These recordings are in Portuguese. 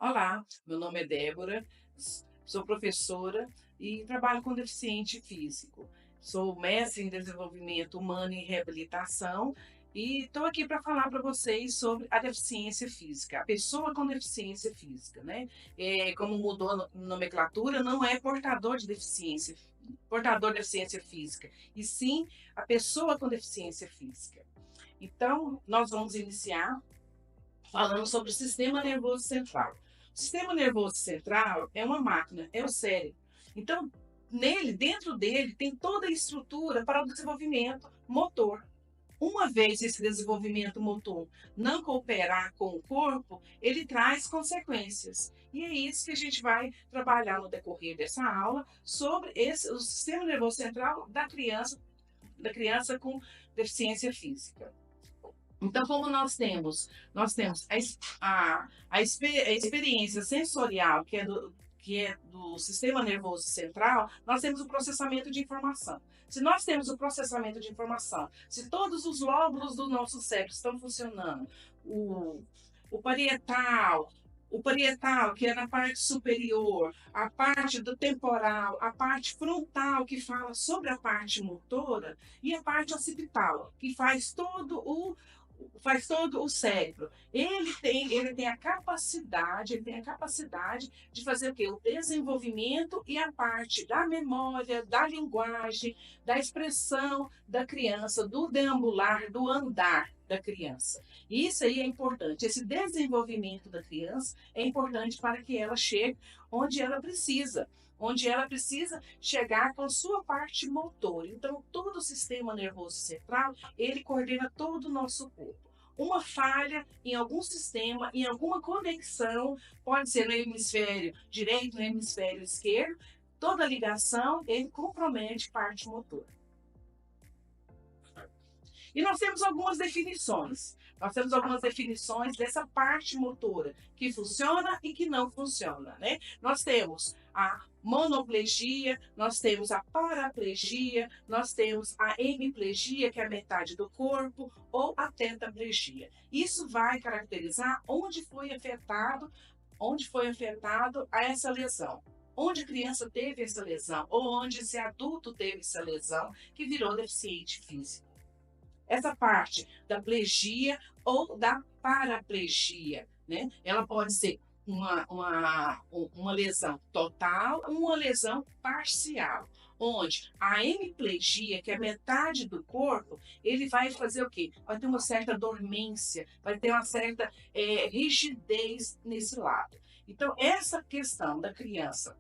Olá, meu nome é Débora, sou professora e trabalho com deficiente físico. Sou mestre em desenvolvimento humano e reabilitação e estou aqui para falar para vocês sobre a deficiência física, a pessoa com deficiência física, né? Como mudou a nomenclatura, não é portador de deficiência física, e sim a pessoa com deficiência física. Então, nós vamos iniciar falando sobre o sistema nervoso central. O sistema nervoso central é uma máquina, é o cérebro. Então, dentro dele, tem toda a estrutura para o desenvolvimento motor. Uma vez esse desenvolvimento motor não cooperar com o corpo, ele traz consequências. E é isso que a gente vai trabalhar no decorrer dessa aula sobre o sistema nervoso central da criança com deficiência física. Então, como nós temos a experiência sensorial, que é do sistema nervoso central, nós temos o processamento de informação. Se nós temos o processamento de informação, se todos os lóbulos do nosso cérebro estão funcionando, o, o parietal, o parietal, que é na parte superior, a parte do temporal, a parte frontal, que fala sobre a parte motora, e a parte occipital, que faz todo o cérebro. Ele tem a capacidade de fazer o quê? O desenvolvimento e a parte da memória, da linguagem, da expressão da criança, do deambular, do andar da criança. Isso aí é importante. Esse desenvolvimento da criança é importante para que ela chegue onde ela precisa chegar com sua parte motora. Então, todo o sistema nervoso central, ele coordena todo o nosso corpo. Uma falha em algum sistema, em alguma conexão, pode ser no hemisfério direito, no hemisfério esquerdo, toda ligação, ele compromete parte motora. E nós temos algumas definições. Nós temos algumas definições dessa parte motora que funciona e que não funciona, né? Nós temos a monoplegia, nós temos a paraplegia, nós temos a hemiplegia, que é a metade do corpo, ou a tetraplegia. Isso vai caracterizar onde foi afetado a essa lesão. Onde a criança teve essa lesão, ou onde esse adulto teve essa lesão, que virou deficiente físico. Essa parte da plegia ou da paraplegia, né? Ela pode ser uma lesão total, uma lesão parcial, onde a hemiplegia, que é metade do corpo, ele vai fazer o quê? Vai ter uma certa dormência, vai ter uma certa rigidez nesse lado. Então, essa questão da criança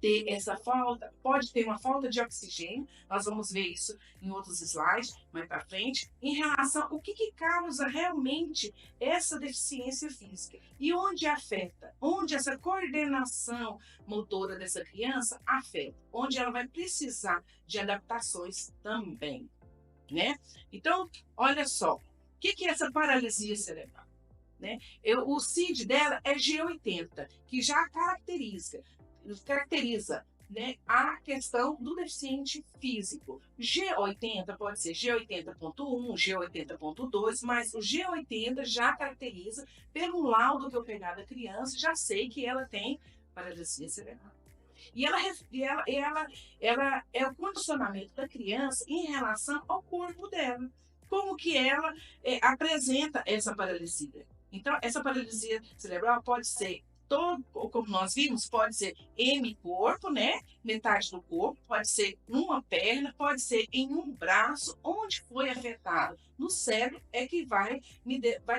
ter essa falta, pode ter uma falta de oxigênio, nós vamos ver isso em outros slides mais para frente, em relação ao que causa realmente essa deficiência física e onde afeta, onde essa coordenação motora dessa criança afeta, onde ela vai precisar de adaptações também, né? Então, olha só, o que é essa paralisia cerebral? Né? O CID dela é G80, que já caracteriza, né, a questão do deficiente físico. G80 pode ser G80.1, G80.2, mas o G80 já caracteriza, pelo laudo que eu pegar da criança, já sei que ela tem paralisia cerebral. E ela é o condicionamento da criança em relação ao corpo dela. Como que ela apresenta essa paralisia? Então, essa paralisia cerebral pode ser como nós vimos, pode ser hemicorpo, né? Metade do corpo, pode ser numa perna, pode ser em um braço, onde foi afetado. No cérebro é que vai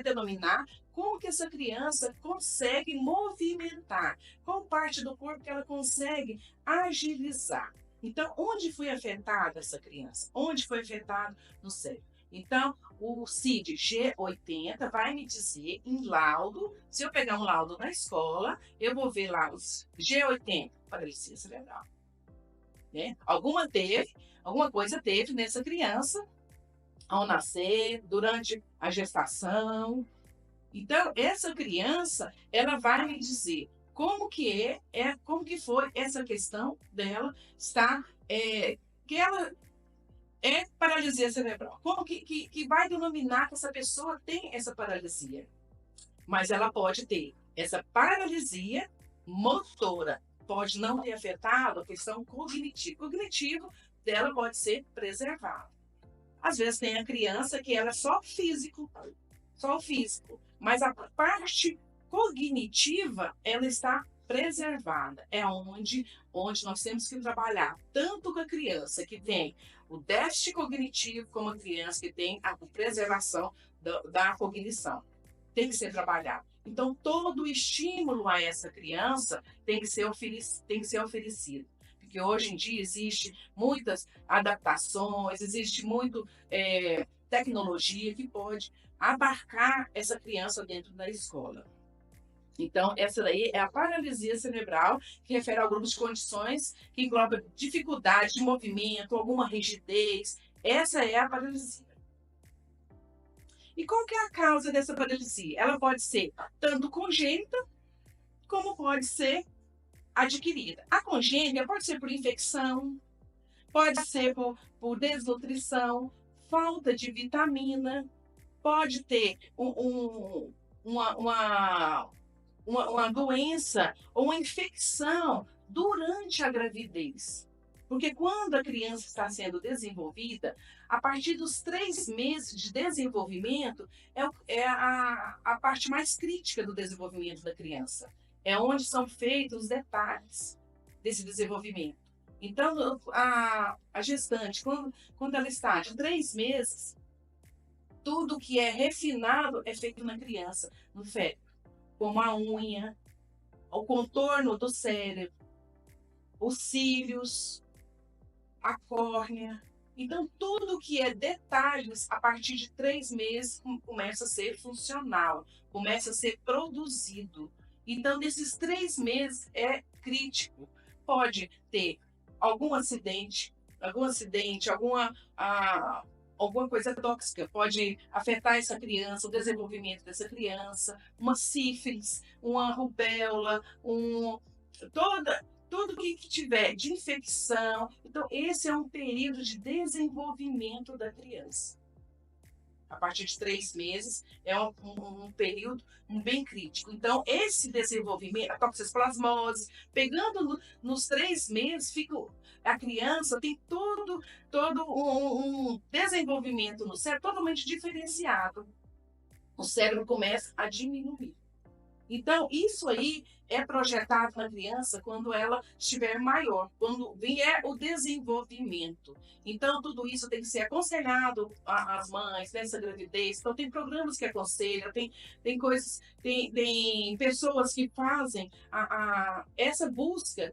denominar como que essa criança consegue movimentar, qual parte do corpo que ela consegue agilizar. Então, onde foi afetada essa criança? Onde foi afetado no cérebro? Então, o CID G80 vai me dizer em laudo, se eu pegar um laudo na escola, eu vou ver lá os G80, paralisia cerebral. Né? Alguma coisa teve nessa criança ao nascer, durante a gestação. Então, essa criança, ela vai me dizer como que foi essa questão dela estar, que ela paralisia cerebral. Como que vai denominar que essa pessoa tem essa paralisia? Mas ela pode ter Essa paralisia motora pode não ter afetado a questão cognitiva. Cognitivo dela pode ser preservado. Às vezes tem a criança que ela é só o físico, mas a parte cognitiva ela está preservada. É onde nós temos que trabalhar tanto com a criança que tem o déficit cognitivo como a criança que tem a preservação da cognição. Tem que ser trabalhado. Então, todo o estímulo a essa criança tem que ser oferecido. Porque hoje em dia existe muitas adaptações, existe muito tecnologia que pode abarcar essa criança dentro da escola. Então, essa daí é a paralisia cerebral, que refere ao grupo de condições que engloba dificuldade de movimento, alguma rigidez. Essa é a paralisia. E qual que é a causa dessa paralisia? Ela pode ser tanto congênita, como pode ser adquirida. A congênita pode ser por infecção, pode ser por desnutrição, falta de vitamina, pode ter uma doença ou uma infecção durante a gravidez. Porque quando a criança está sendo desenvolvida, a partir dos 3 meses de desenvolvimento, é a parte mais crítica do desenvolvimento da criança. É onde são feitos os detalhes desse desenvolvimento. Então, a gestante, quando ela está de 3 meses, tudo que é refinado é feito na criança, no feto, como a unha, o contorno do cérebro, os cílios, a córnea. Então, tudo que é detalhes, a partir de 3 meses, começa a ser funcional, começa a ser produzido. Então, nesses 3 meses é crítico. Pode ter algum acidente, alguma coisa tóxica, pode afetar essa criança, o desenvolvimento dessa criança, uma sífilis, uma rubéola, tudo que tiver de infecção. Então, esse é um período de desenvolvimento da criança. A partir de 3 meses é um período bem crítico. Então, esse desenvolvimento, a toxoplasmose, pegando nos 3 meses, a criança tem todo um desenvolvimento no cérebro totalmente diferenciado. O cérebro começa a diminuir. Então, isso aí é projetado na criança quando ela estiver maior, quando vier o desenvolvimento. Então, tudo isso tem que ser aconselhado às mães nessa gravidez. Então, tem programas que aconselham, tem coisas, tem pessoas que fazem essa busca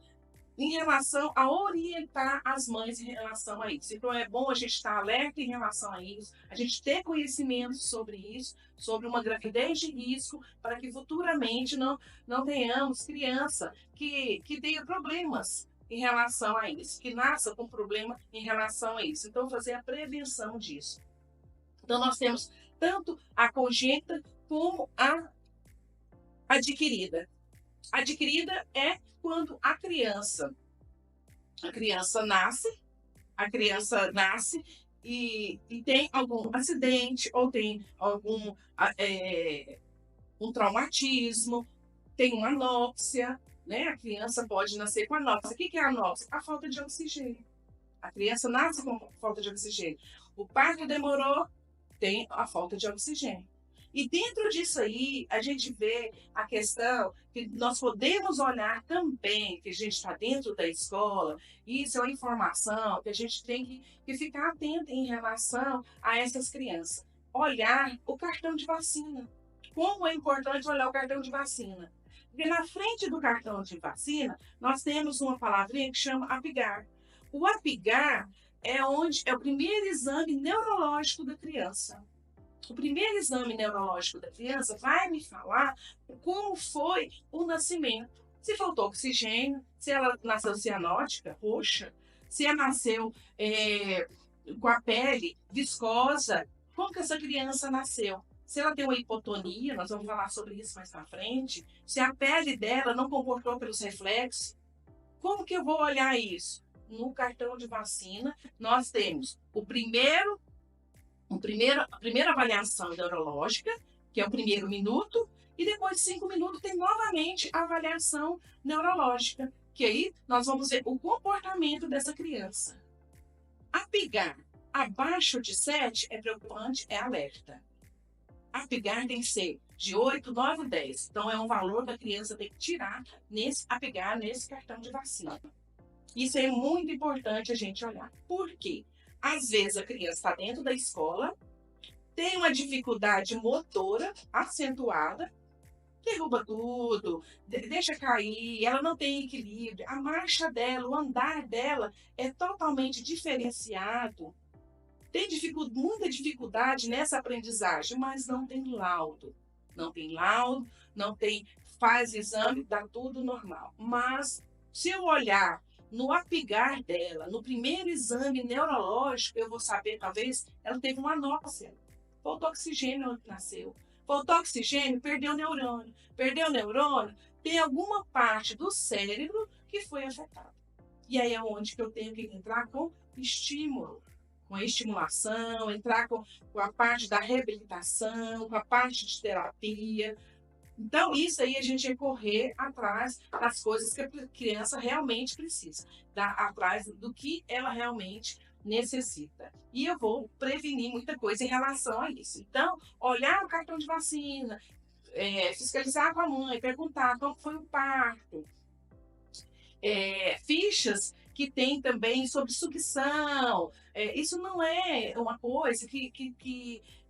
em relação a orientar as mães em relação a isso. Então, é bom a gente estar alerta em relação a isso, a gente ter conhecimento sobre isso, sobre uma gravidez de risco, para que futuramente não tenhamos criança que tenha problemas em relação a isso, que nasça com problema em relação a isso. Então, fazer a prevenção disso. Então, nós temos tanto a congênita como a adquirida. Adquirida é quando a criança nasce e tem algum acidente ou tem algum um traumatismo, tem uma anóxia, né? A criança pode nascer com anóxia. O que é a anóxia? A falta de oxigênio. A criança nasce com falta de oxigênio. O parto demorou, tem a falta de oxigênio. E dentro disso aí, a gente vê a questão que nós podemos olhar também, que a gente está dentro da escola, e isso é uma informação que a gente tem que ficar atento em relação a essas crianças. Olhar o cartão de vacina. Como é importante olhar o cartão de vacina. Porque na frente do cartão de vacina, nós temos uma palavrinha que chama APGAR. O APGAR é o primeiro exame neurológico da criança. O primeiro exame neurológico da criança vai me falar como foi o nascimento. Se faltou oxigênio, se ela nasceu cianótica, roxa, se ela nasceu com a pele viscosa, como que essa criança nasceu? Se ela tem uma hipotonia, nós vamos falar sobre isso mais para frente, se a pele dela não comportou pelos reflexos, como que eu vou olhar isso? No cartão de vacina, nós temos a primeira avaliação neurológica, que é o primeiro minuto, E depois de 5 minutos tem novamente a avaliação neurológica, que aí nós vamos ver o comportamento dessa criança. A PIGAR abaixo de 7 é preocupante, é alerta. A PIGAR tem que ser de 8, 9, 10. Então, é um valor que a criança tem que tirar a PIGAR nesse cartão de vacina. Isso é muito importante a gente olhar. Por quê? Às vezes a criança está dentro da escola, tem uma dificuldade motora acentuada, derruba tudo, deixa cair, ela não tem equilíbrio, a marcha dela, o andar dela é totalmente diferenciado. Tem muita dificuldade nessa aprendizagem, mas não tem laudo. Não tem laudo, não tem, faz exame, dá tudo normal. Mas se eu olhar no apigar dela, no primeiro exame neurológico, eu vou saber, talvez, ela teve uma anóxia. Faltou oxigênio quando nasceu. Faltou oxigênio, perdeu neurônio. Perdeu neurônio, tem alguma parte do cérebro que foi afetada. E aí é onde que eu tenho que entrar com estímulo, com a estimulação, entrar com a parte da reabilitação, com a parte de terapia. Então, isso aí a gente vai correr atrás das coisas que a criança realmente precisa, atrás do que ela realmente necessita. E eu vou prevenir muita coisa em relação a isso. Então, olhar o cartão de vacina, fiscalizar com a mãe, perguntar como foi o parto, fichas que tem também sobre sucção. Isso não é uma coisa que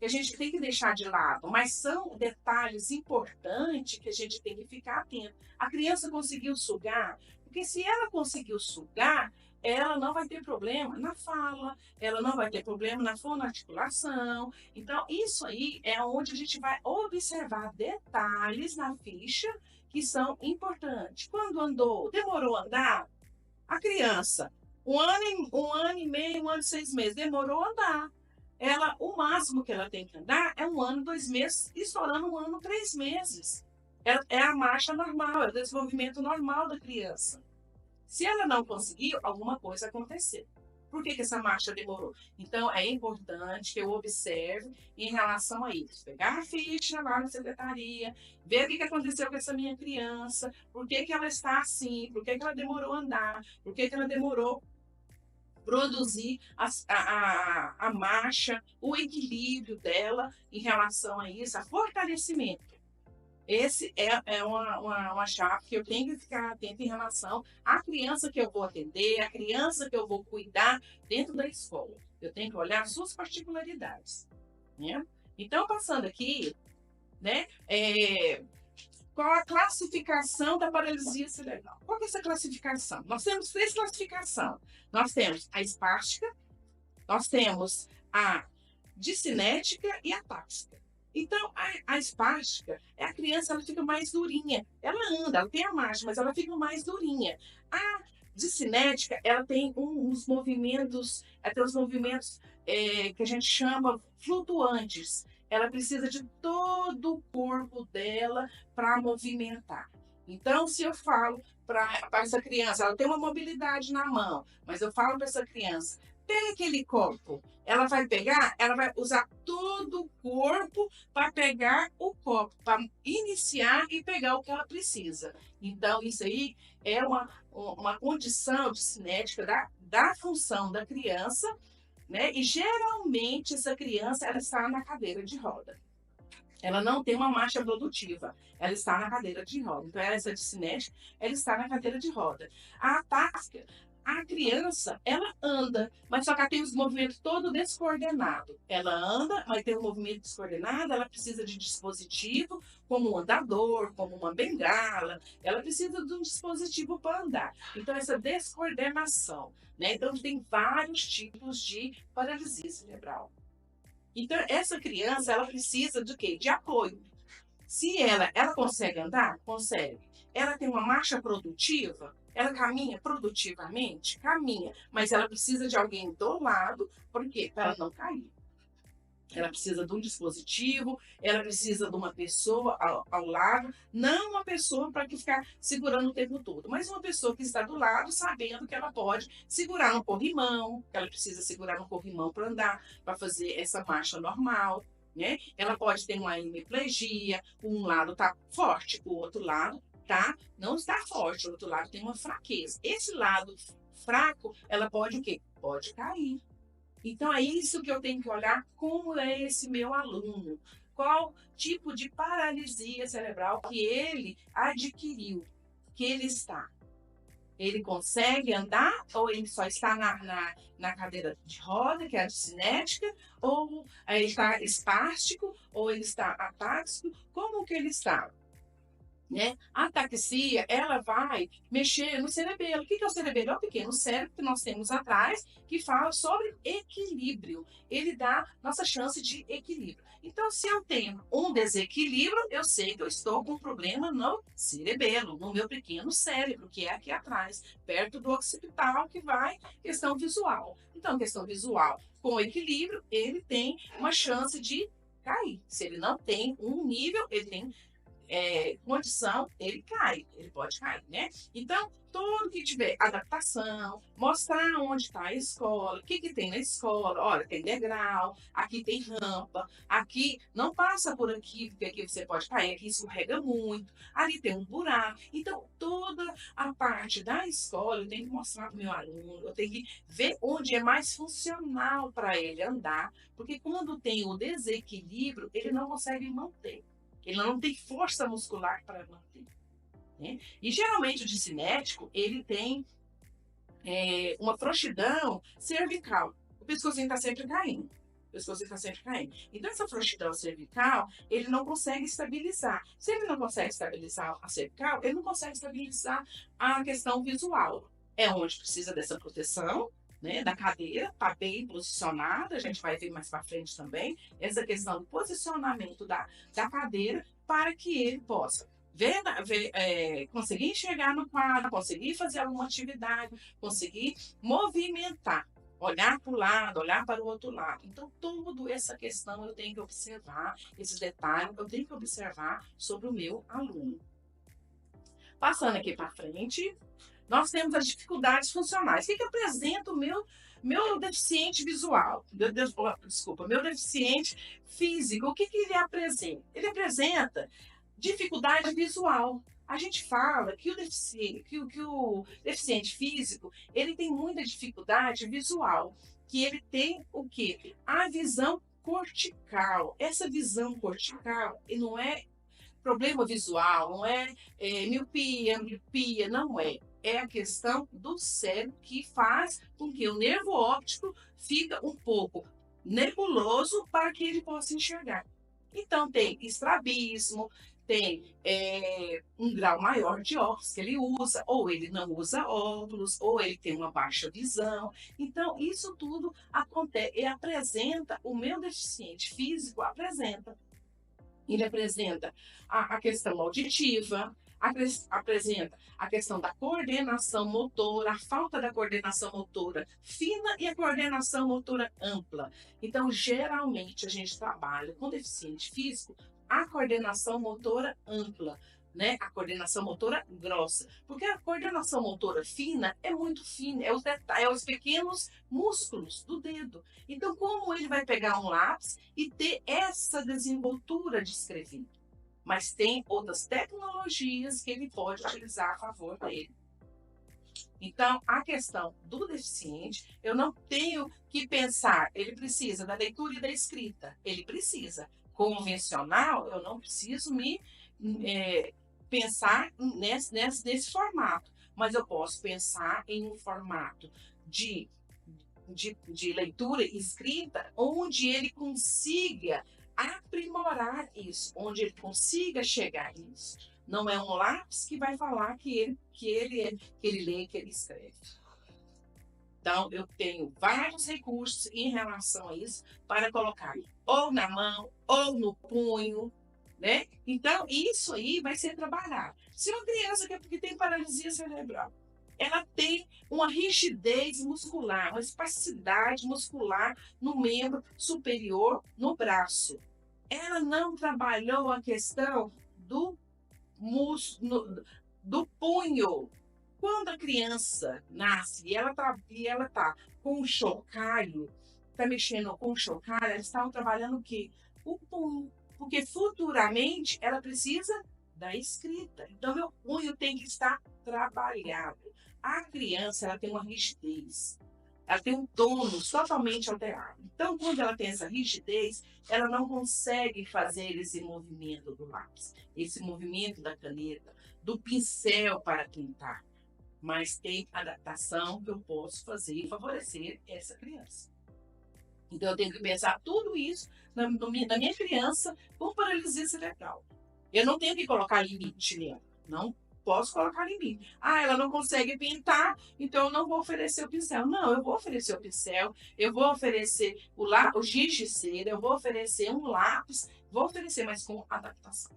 a gente tem que deixar de lado, mas são detalhes importantes que a gente tem que ficar atento. A criança conseguiu sugar, porque se ela conseguiu sugar, ela não vai ter problema na fala, ela não vai ter problema na fonoarticulação. Então, isso aí é onde a gente vai observar detalhes na ficha que são importantes. Quando andou, demorou a andar, a criança, um ano e meio, 1 ano e 6 meses, demorou a andar. O máximo que ela tem que andar é 1 ano, 2 meses, estourando 1 ano, 3 meses. É a marcha normal, é o desenvolvimento normal da criança. Se ela não conseguiu, alguma coisa aconteceu. Por que essa marcha demorou? Então, é importante que eu observe em relação a isso. Pegar a ficha lá na secretaria, ver o que aconteceu com essa minha criança, por que ela está assim, por que ela demorou a andar, por que ela demorou produzir a marcha, o equilíbrio dela em relação a isso, a fortalecimento. Esse é uma chave que eu tenho que ficar atenta em relação à criança que eu vou atender, à criança que eu vou cuidar dentro da escola. Eu tenho que olhar suas particularidades. Né? Então, passando aqui, né, qual a classificação da paralisia cerebral? Qual é essa classificação? Nós temos 3 classificações. Nós temos a espástica, nós temos a discinética e a táxica. Então, a espástica, a criança ela fica mais durinha. Ela anda, ela tem a marcha, mas ela fica mais durinha. A discinética, ela tem uns movimentos, que a gente chama flutuantes. Ela precisa de todo o corpo dela para movimentar. Então, se eu falo para essa criança, ela tem uma mobilidade na mão, mas eu falo para essa criança, pega aquele copo. Ela vai pegar, ela vai usar todo o corpo para pegar o copo, para iniciar e pegar o que ela precisa. Então, isso aí é uma condição de cinética da função da criança, né? E geralmente essa criança ela está na cadeira de roda. Ela não tem uma marcha produtiva, ela está na cadeira de roda. Então, essa cinética, ela está na cadeira de roda. A atáxica, a criança, ela anda, mas só que ela tem os movimentos todo descoordenado. Ela anda, mas tem um movimento descoordenado, ela precisa de dispositivo, como um andador, como uma bengala, ela precisa de um dispositivo para andar. Então, essa descoordenação, né? Então, tem vários tipos de paralisia cerebral. Então, essa criança, ela precisa de quê? De apoio. Se ela consegue andar? Consegue. Ela tem uma marcha produtiva? Ela caminha produtivamente? Caminha. Mas ela precisa de alguém do lado, por quê? Para ela não cair. Ela precisa de um dispositivo, ela precisa de uma pessoa ao lado, não uma pessoa para que ficar segurando o tempo todo, mas uma pessoa que está do lado, sabendo que ela pode segurar no corrimão, que ela precisa segurar no corrimão para andar, para fazer essa marcha normal. né? Ela pode ter uma hemiplegia, um lado tá forte, o outro lado não está forte, o outro lado tem uma fraqueza. Esse lado fraco, ela pode o quê? Pode cair. Então, é isso que eu tenho que olhar, como é esse meu aluno, qual tipo de paralisia cerebral que ele adquiriu, que ele está. Ele consegue andar ou ele só está na cadeira de roda, que é a cinética, ou ele está espástico, ou ele está atáxico, como que ele está? Né? A ataxia, ela vai mexer no cerebelo. O que é o cerebelo? É o pequeno cérebro que nós temos atrás, que fala sobre equilíbrio. Ele dá nossa chance de equilíbrio. Então, se eu tenho um desequilíbrio, eu sei que eu estou com um problema no cerebelo, no meu pequeno cérebro, que é aqui atrás, perto do occipital, que vai questão visual. Então, questão visual com equilíbrio, ele tem uma chance de cair. Se ele não tem um nível, ele tem condição, ele cai, ele pode cair, né? Então, tudo que tiver adaptação, mostrar onde está a escola, o que, que tem na escola, olha, tem degrau, aqui tem rampa, aqui não passa por aqui, porque aqui você pode cair, aqui escorrega muito, ali tem um buraco. Então, toda a parte da escola eu tenho que mostrar para o meu aluno, eu tenho que ver onde é mais funcional para ele andar, porque quando tem o desequilíbrio, ele não consegue manter. Ele não tem força muscular para manter. Né? E geralmente o discinético, ele tem uma frouxidão cervical. O pescocinho está sempre caindo. O pescocinho está sempre caindo. Então, essa frouxidão cervical, ele não consegue estabilizar. Se ele não consegue estabilizar a cervical, ele não consegue estabilizar a questão visual. É onde precisa dessa proteção, né, da cadeira, está bem posicionada, a gente vai ver mais para frente também, essa questão do posicionamento da cadeira para que ele possa conseguir enxergar no quadro, conseguir fazer alguma atividade, conseguir movimentar, olhar para o lado, olhar para o outro lado. Então, toda essa questão eu tenho que observar, esses detalhes eu tenho que observar sobre o meu aluno. Passando aqui para frente, nós temos as dificuldades funcionais. O que apresenta o meu deficiente visual? Desculpa, meu deficiente físico. O que ele apresenta? Ele apresenta dificuldade visual. A gente fala que o deficiente físico, ele tem muita dificuldade visual, que ele tem o quê? A visão cortical. Essa visão cortical não é problema visual, não é, miopia, não é. É a questão do cérebro que faz com que o nervo óptico fica um pouco nebuloso para que ele possa enxergar. Então, tem estrabismo, tem um grau maior de óculos que ele usa, ou ele não usa óculos, ou ele tem uma baixa visão. Então, isso tudo acontece e apresenta, o meu deficiente físico apresenta. Ele apresenta a questão auditiva, apresenta a questão da coordenação motora, a falta da coordenação motora fina e a coordenação motora ampla. Então, geralmente, a gente trabalha com deficiente físico a coordenação motora ampla, né? A coordenação motora grossa. Porque a coordenação motora fina é muito fina, é os pequenos músculos do dedo. Então, como ele vai pegar um lápis e ter essa desenvoltura de escrever? Mas tem outras tecnologias que ele pode utilizar a favor dele. Então, a questão do deficiente, eu não tenho que pensar, ele precisa da leitura e da escrita. Ele precisa. Convencional, eu não preciso me pensar nesse formato, mas eu posso pensar em um formato de leitura e escrita onde ele consiga aprimorar isso, onde ele consiga chegar nisso. Não é um lápis que vai falar que ele lê, que ele escreve. Então, eu tenho vários recursos em relação a isso para colocar ou na mão, ou no punho, né? Então, isso aí vai ser trabalhado. Se uma criança que tem paralisia cerebral, ela tem uma rigidez muscular, uma espasticidade muscular no membro superior, no braço. Ela não trabalhou a questão do punho. Quando a criança nasce e ela está com um chocalho, está mexendo com o chocalho, eles estavam trabalhando o quê? o punho, porque futuramente ela precisa da escrita. Então, meu punho tem que estar trabalhado. A criança, ela tem uma rigidez, ela tem um tônus totalmente alterado. Então, quando ela tem essa rigidez, ela não consegue fazer esse movimento do lápis, esse movimento da caneta, do pincel para pintar. Mas tem adaptação que eu posso fazer e favorecer essa criança. Então, eu tenho que pensar tudo isso na minha criança com paralisia cerebral. Eu não tenho que colocar limite nela. Não posso colocar limite. Ah, ela não consegue pintar, então eu não vou oferecer o pincel. Não, eu vou oferecer o pincel, eu vou oferecer o giz de cera, eu vou oferecer um lápis, vou oferecer, mas com adaptação.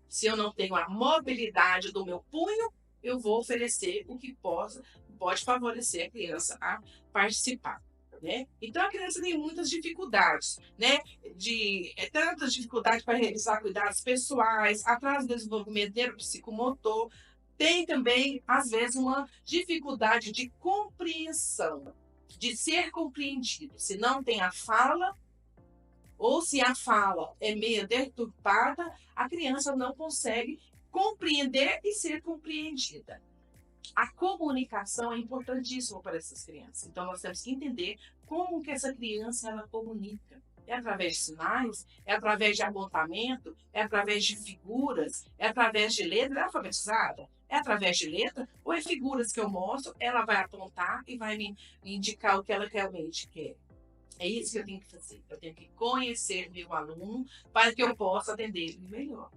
Se eu não tenho a mobilidade do meu punho, eu vou oferecer o que pode favorecer a criança a participar. Né? Então a criança tem muitas dificuldades, né? Tantas dificuldades para realizar cuidados pessoais, atraso do desenvolvimento neuropsicomotor, tem também, às vezes, uma dificuldade de compreensão, de ser compreendido. Se não tem a fala, ou se a fala é meio deturpada, a criança não consegue compreender e ser compreendida. A comunicação é importantíssima para essas crianças. Então, nós temos que entender como que essa criança ela comunica. É através de sinais, é através de apontamento, é através de figuras, é através de letra, é alfabetizada? É através de letra ou é figuras que eu mostro, ela vai apontar e vai me indicar o que ela realmente quer. É isso que eu tenho que fazer. Eu tenho que conhecer meu aluno para que eu possa atender ele melhor.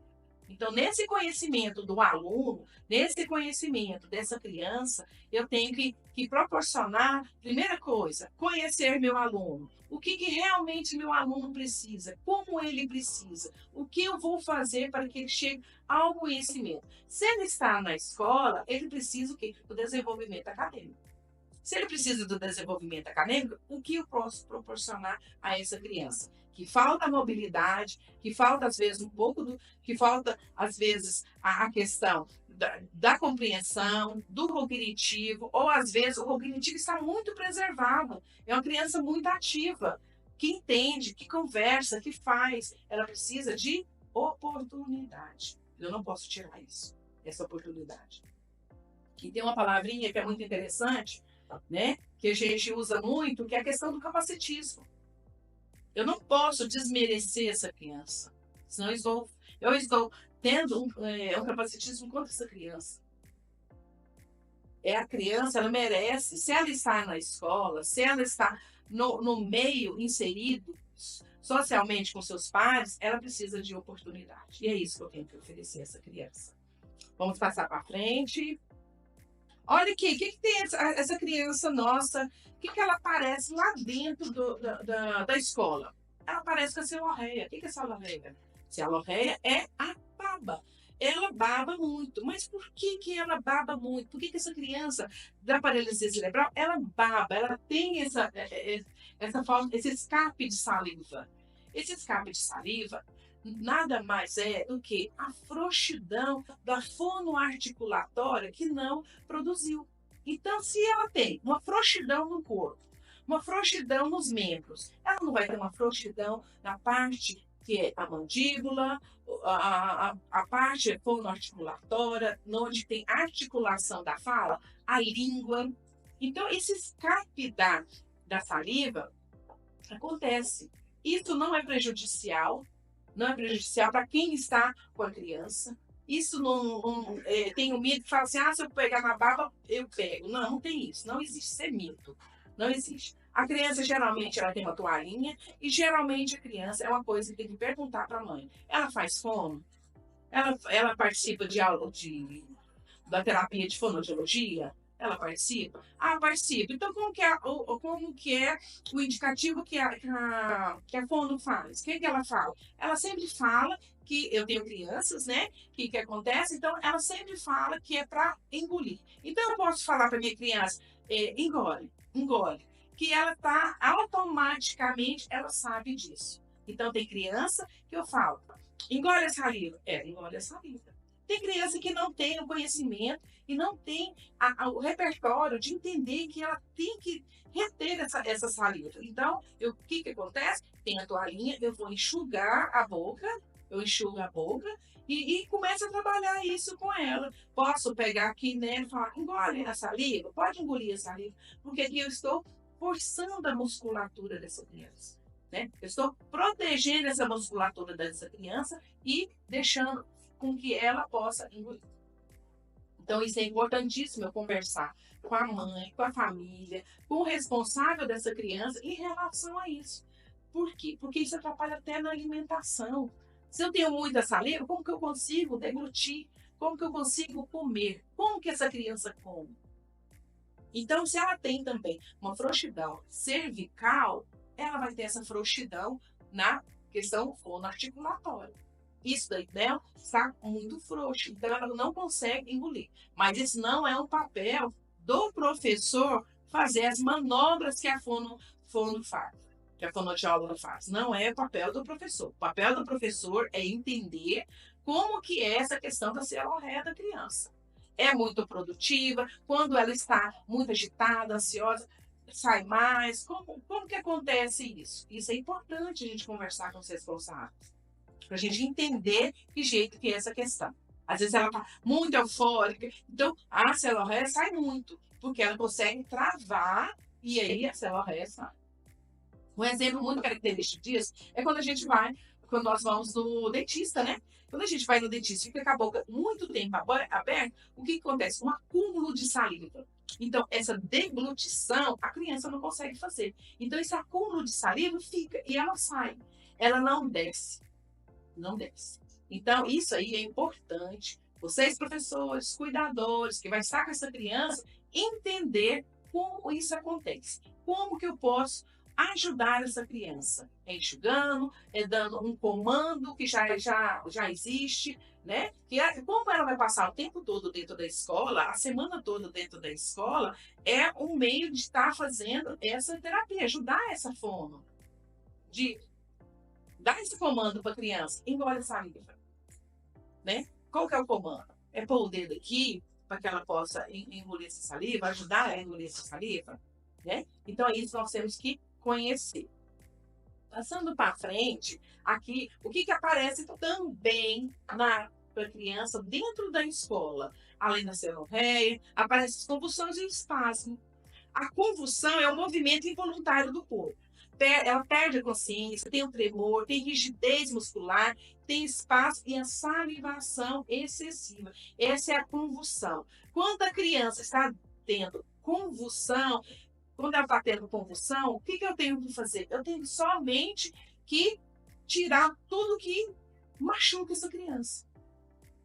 Então, nesse conhecimento do aluno, nesse conhecimento dessa criança, eu tenho que proporcionar, primeira coisa, conhecer meu aluno. O que realmente meu aluno precisa, como ele precisa, o que eu vou fazer para que ele chegue ao conhecimento. Se ele está na escola, ele precisa o quê? Do desenvolvimento acadêmico. Se ele precisa do desenvolvimento acadêmico, o que eu posso proporcionar a essa criança? Que falta mobilidade, que falta, às vezes, que falta, às vezes, a questão da compreensão, do cognitivo, ou, às vezes, o cognitivo está muito preservado. É uma criança muito ativa, que entende, que conversa, que faz. Ela precisa de oportunidade. Eu não posso tirar isso, essa oportunidade. E tem uma palavrinha que é muito interessante, né, que a gente usa muito, que é a questão do capacitismo. Eu não posso desmerecer essa criança, senão eu estou tendo um capacitismo contra essa criança. A criança, ela merece, se ela está na escola, se ela está no meio inserido socialmente com seus pares, ela precisa de oportunidade. E é isso que eu tenho que oferecer a essa criança. Vamos passar para frente. Olha aqui, o que tem essa criança nossa? O que ela aparece lá dentro da escola? Ela aparece com a celorreia. O que é celorreia? Celorreia é a baba. Ela baba muito. Mas por que ela baba muito? Por que essa criança da paralisia cerebral, ela baba? Ela tem esse escape de saliva. Esse escape de saliva nada mais é do que a frouxidão da fonoarticulatória que não produziu. Então, se ela tem uma frouxidão no corpo, uma frouxidão nos membros, ela não vai ter uma frouxidão na parte que é a mandíbula, a parte fonoarticulatória, onde tem articulação da fala, a língua. Então, esse escape da saliva acontece. Isso não é prejudicial, não é prejudicial para quem está com a criança. Isso não tem um mito que fala assim, se eu pegar na baba, eu pego. Não, não tem isso, não existe, isso é mito, não existe. A criança, geralmente, ela tem uma toalhinha e, geralmente, a criança é uma coisa que tem que perguntar para a mãe. Ela faz fono? Ela participa da terapia de fonoaudiologia? Ela participa? Ah, participa. Então, como que é o indicativo que a fono faz? O que ela fala? Ela sempre fala que eu tenho crianças, né? Que acontece? Então, ela sempre fala que é para engolir. Então, eu posso falar para minha criança, engole, engole. Que ela está automaticamente, ela sabe disso. Então, tem criança que eu falo, engole a saliva. Engole a saliva. Tem criança que não tem o conhecimento e não tem o repertório de entender que ela tem que reter essa saliva. Então, o que acontece? Tem a toalhinha, eu vou enxugar a boca, eu enxugo a boca e começo a trabalhar isso com ela. Posso pegar aqui nela e falar, engole a saliva, pode engolir a saliva, porque aqui eu estou forçando a musculatura dessa criança. Né? Eu estou protegendo essa musculatura dessa criança e deixando com que ela possa engolir. Então, isso é importantíssimo eu conversar com a mãe, com a família, com o responsável dessa criança em relação a isso. Por quê? Porque isso atrapalha até na alimentação. Se eu tenho muita saliva, como que eu consigo deglutir? Como que eu consigo comer? Como que essa criança come? Então, se ela tem também uma frouxidão cervical, ela vai ter essa frouxidão na questão fonoarticulatória. Isso daí dela está muito frouxo, então ela não consegue engolir. Mas isso não é um papel do professor fazer as manobras que a fono faz, que a fonoaudióloga faz. Não é o papel do professor. O papel do professor é entender como que é essa questão da celorreia da criança. É muito produtiva, quando ela está muito agitada, ansiosa, sai mais. Como que acontece isso? Isso é importante a gente conversar com os responsáveis, para a gente entender que jeito que é essa questão. Às vezes ela está muito eufórica, então a celorreia sai muito, porque ela consegue travar e aí a celorreia sai. Um exemplo muito característico disso é quando nós vamos no dentista, né? Quando a gente vai no dentista e fica com a boca muito tempo aberta, o que acontece? Um acúmulo de saliva. Então, essa deglutição, a criança não consegue fazer. Então, esse acúmulo de saliva fica e ela sai. Ela não desce. Não desce. Então, isso aí é importante. Vocês, professores, cuidadores, que vai estar com essa criança, entender como isso acontece. Como que eu posso ajudar essa criança? É enxugando, é dando um comando que já existe, né? Como ela vai passar o tempo todo dentro da escola, a semana toda dentro da escola, é um meio de estar fazendo essa terapia, ajudar essa fono, de dar esse comando para a criança, engole a saliva, né? Qual que é o comando? É pôr o dedo aqui para que ela possa engolir essa saliva, ajudar a engolir essa saliva, né? Então, é isso que nós temos que conhecer. Passando para frente, aqui, o que aparece também para a criança dentro da escola? Além da celorreia, aparecem as convulsões e o espasmo. A convulsão é o movimento involuntário do corpo. Ela perde a consciência, tem o tremor, tem rigidez muscular, tem espaço e a salivação excessiva. Essa é a convulsão. Quando a criança está tendo convulsão, quando ela está tendo convulsão, o que eu tenho que fazer? Eu tenho somente que tirar tudo que machuca essa criança.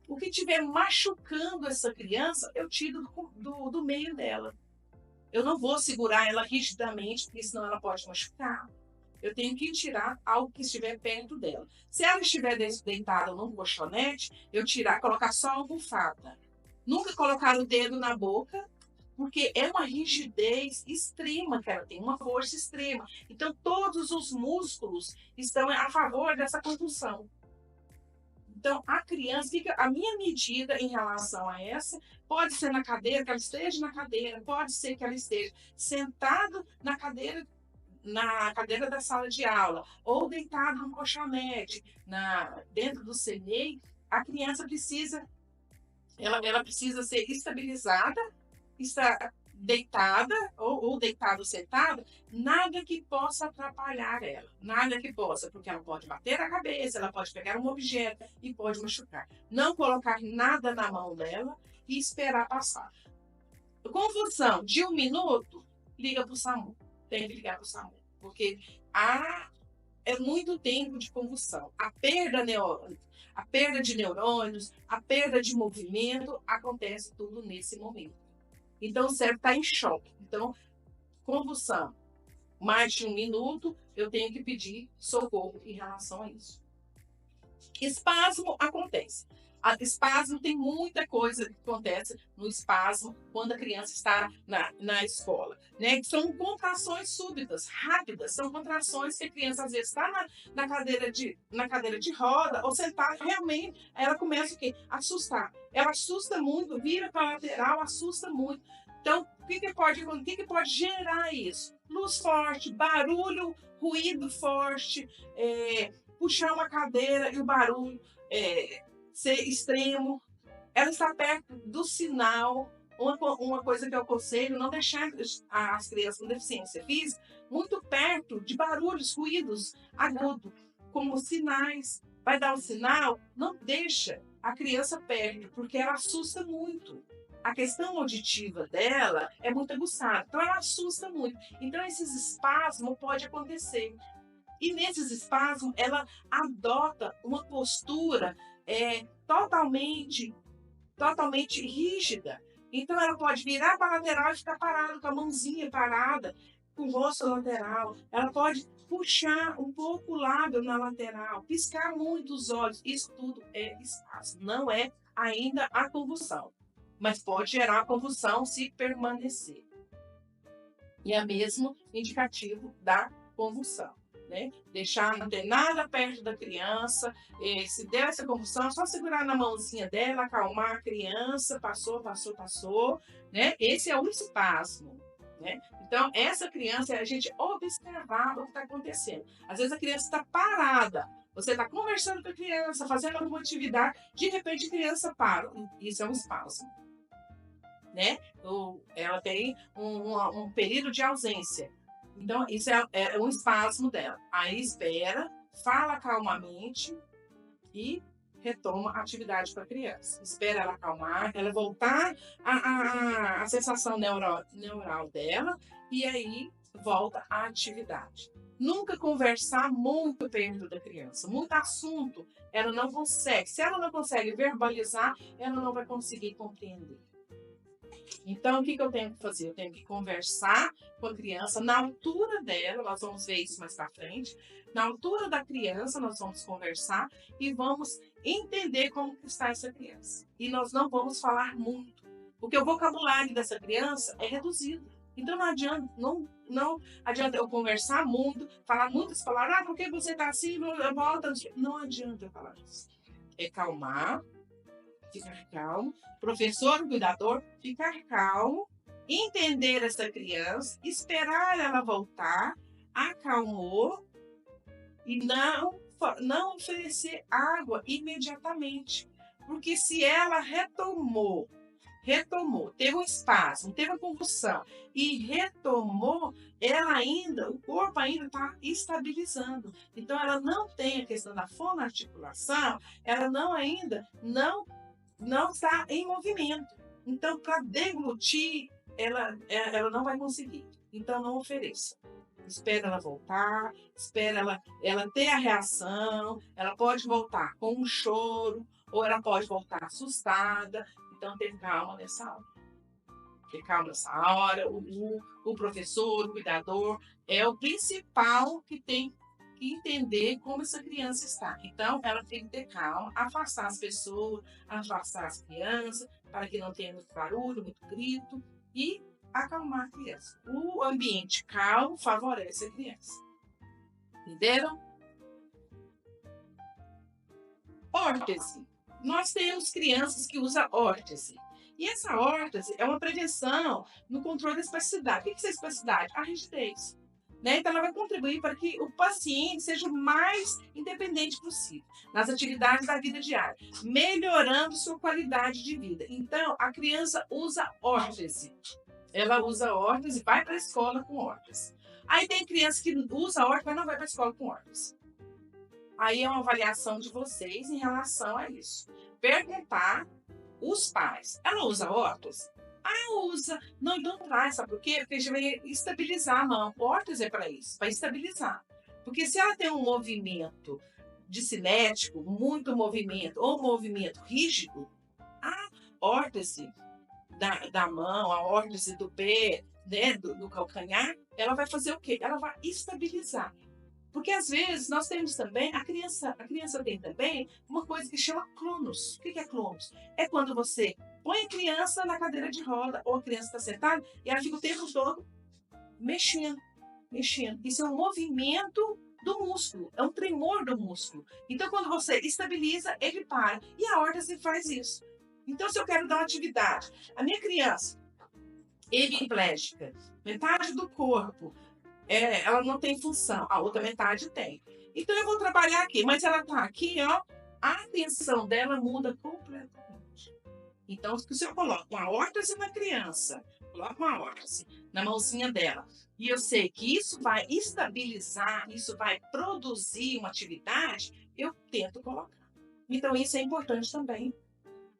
O que estiver machucando essa criança, eu tiro do meio dela. Eu não vou segurar ela rigidamente, porque senão ela pode machucar. Eu tenho que tirar algo que estiver perto dela. Se ela estiver deitada num colchonete, eu colocar só a almofada. Nunca colocar o dedo na boca, porque é uma rigidez extrema que ela tem, uma força extrema. Então, todos os músculos estão a favor dessa convulsão. Então, a criança, a minha medida em relação a essa, pode ser na cadeira, que ela esteja na cadeira, pode ser que ela esteja sentada na cadeira da sala de aula, ou deitada num colchonete, dentro do CNEI, a criança precisa, ela precisa ser estabilizada, está deitada ou deitada ou sentada, nada que possa atrapalhar ela, nada que possa, porque ela pode bater a cabeça, ela pode pegar um objeto e pode machucar. Não colocar nada na mão dela e esperar passar. Convulsão de 1 minuto, liga para o SAMU. Tem que ligar para o SAMU, porque é muito tempo de convulsão. A perda de neurônios, a perda de movimento, acontece tudo nesse momento. Então, o cérebro está em choque. Então, convulsão, mais de 1 minuto, eu tenho que pedir socorro em relação a isso. Espasmo acontece. Espasmo tem muita coisa que acontece no espasmo quando a criança está na escola, né? São contrações súbitas, rápidas, são contrações que a criança às vezes está na cadeira de roda ou sentada, realmente ela começa o quê? A assustar. Ela assusta muito, vira para a lateral, assusta muito. Então, o que pode gerar isso? Luz forte, barulho, ruído forte, puxar uma cadeira e o barulho ser extremo. Ela está perto do sinal. Uma coisa que eu aconselho, não deixar as crianças com deficiência física muito perto de barulhos, ruídos agudos, como sinais. Vai dar um sinal, não deixa a criança perto, porque ela assusta muito. A questão auditiva dela é muito aguçada, então ela assusta muito. Então esses espasmos podem acontecer. E nesses espasmos, ela adota uma postura totalmente rígida. Então, ela pode virar para a lateral e ficar parada, com a mãozinha parada, com o rosto lateral. Ela pode puxar um pouco o lábio na lateral, piscar muito os olhos. Isso tudo é espasmo, não é ainda a convulsão. Mas pode gerar a convulsão se permanecer. E é mesmo indicativo da convulsão. Né? Deixar não ter nada perto da criança, se der essa convulsão, só segurar na mãozinha dela, acalmar a criança, passou, né? Esse é o espasmo, né? Então, essa criança, a gente observar o que está acontecendo. Às vezes a criança está parada, você está conversando com a criança, fazendo alguma atividade, de repente a criança para, isso é um espasmo. Né? Ela tem um período de ausência. Então, isso é um espasmo dela. Aí espera, fala calmamente e retoma a atividade para a criança. Espera ela acalmar, ela voltar a sensação neural dela e aí volta à atividade. Nunca conversar muito perto da criança. Muito assunto, ela não consegue. Se ela não consegue verbalizar, ela não vai conseguir compreender. Então, o que eu tenho que fazer? Eu tenho que conversar com a criança na altura dela, nós vamos ver isso mais para frente. Na altura da criança, nós vamos conversar e vamos entender como está essa criança. E nós não vamos falar muito, porque o vocabulário dessa criança é reduzido. Então, não adianta eu conversar muito, falar muitas palavras, por que você está assim, volta. Não adianta eu falar isso. É calmar, ficar calmo, professor, cuidador, ficar calmo, entender essa criança, esperar ela voltar, acalmou e não oferecer água imediatamente. Porque se ela retomou, teve um espasmo, teve uma convulsão e retomou, o corpo ainda está estabilizando. Então, ela não tem a questão da fonoarticulação, ela ainda não está em movimento. Então, para deglutir, ela não vai conseguir. Então, não ofereça. Espera ela voltar, espera ela ter a reação. Ela pode voltar com um choro, ou ela pode voltar assustada. Então, ter calma nessa hora. Ter calma nessa hora. O professor, o cuidador, é o principal que tem que entender como essa criança está. Então, ela tem que ter calma, afastar as pessoas, afastar as crianças, para que não tenha muito barulho, muito grito, e acalmar a criança. O ambiente calmo favorece a criança. Entenderam? Órtese. Nós temos crianças que usam órtese. E essa órtese é uma prevenção no controle da espasticidade. O que é espasticidade? A rigidez. Né? Então, ela vai contribuir para que o paciente seja o mais independente possível nas atividades da vida diária, melhorando sua qualidade de vida. Então, a criança usa órtese. Ela usa órtese e vai para a escola com órtese. Aí tem criança que usa órtese, mas não vai para a escola com órtese. Aí é uma avaliação de vocês em relação a isso. Perguntar os pais. Ela usa órtese? Usa. Não, então traz, sabe por quê? Porque a gente vai estabilizar a mão. Órtese é para isso, para estabilizar. Porque se ela tem um movimento cinético, muito movimento, ou movimento rígido, a órtese da mão, a órtese do pé, né, do calcanhar, ela vai fazer o quê? Ela vai estabilizar. Porque às vezes nós temos também, a criança tem também uma coisa que chama cronos. O que é cronos? É quando você põe a criança na cadeira de roda, ou a criança está sentada, e ela fica o tempo todo mexendo, mexendo. Isso é um movimento do músculo, é um tremor do músculo. Então, quando você estabiliza, ele para. E a órtese faz isso. Então, se eu quero dar uma atividade, a minha criança, hemiplégica, metade do corpo, ela não tem função, a outra metade tem. Então, eu vou trabalhar aqui, mas ela está aqui, ó, a atenção dela muda completamente. Então, se eu coloco uma órtese na criança, coloco uma órtese na mãozinha dela, e eu sei que isso vai estabilizar, isso vai produzir uma atividade, eu tento colocar. Então, isso é importante também,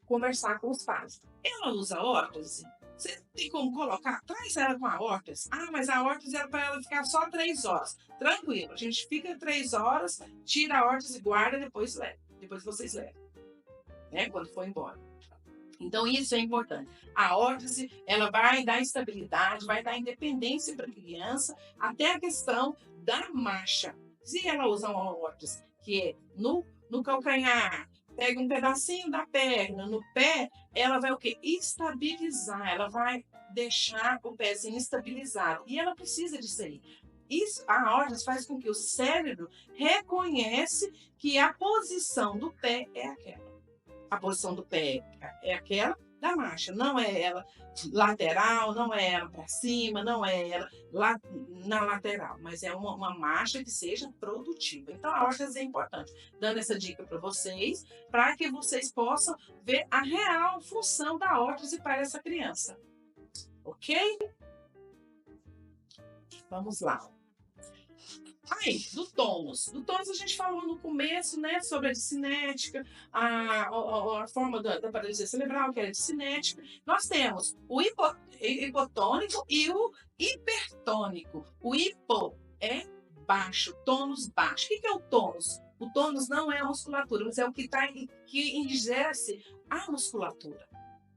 conversar com os pais. Ela usa órtese? Você tem como colocar? Traz ela com a órtese. Ah, mas a órtese era para ela ficar só 3 horas. Tranquilo, a gente fica 3 horas, tira a órtese, guarda, depois leva. Depois vocês levam, né? Quando for embora. Então, isso é importante. A órtese, ela vai dar estabilidade, vai dar independência para a criança, até a questão da marcha. Se ela usar uma órtese, que é no calcanhar, pega um pedacinho da perna, no pé, ela vai o quê? Estabilizar, ela vai deixar o pezinho estabilizado. E ela precisa disso aí. Isso, a órtese faz com que o cérebro reconhece que a posição do pé é aquela. A posição do pé é aquela da marcha, não é ela lateral, não é ela para cima, não é ela na lateral, mas é uma marcha que seja produtiva. Então, a órtese é importante. Dando essa dica para vocês, para que vocês possam ver a real função da órtese para essa criança. Ok? Vamos lá. Aí, do tônus. Do tônus a gente falou no começo, né, sobre a discinética, a forma da paralisia cerebral, que é a discinética. Nós temos o hipotônico e o hipertônico. O hipo é baixo, tônus baixo. O que é o tônus? O tônus não é a musculatura, mas é o que exerce a musculatura.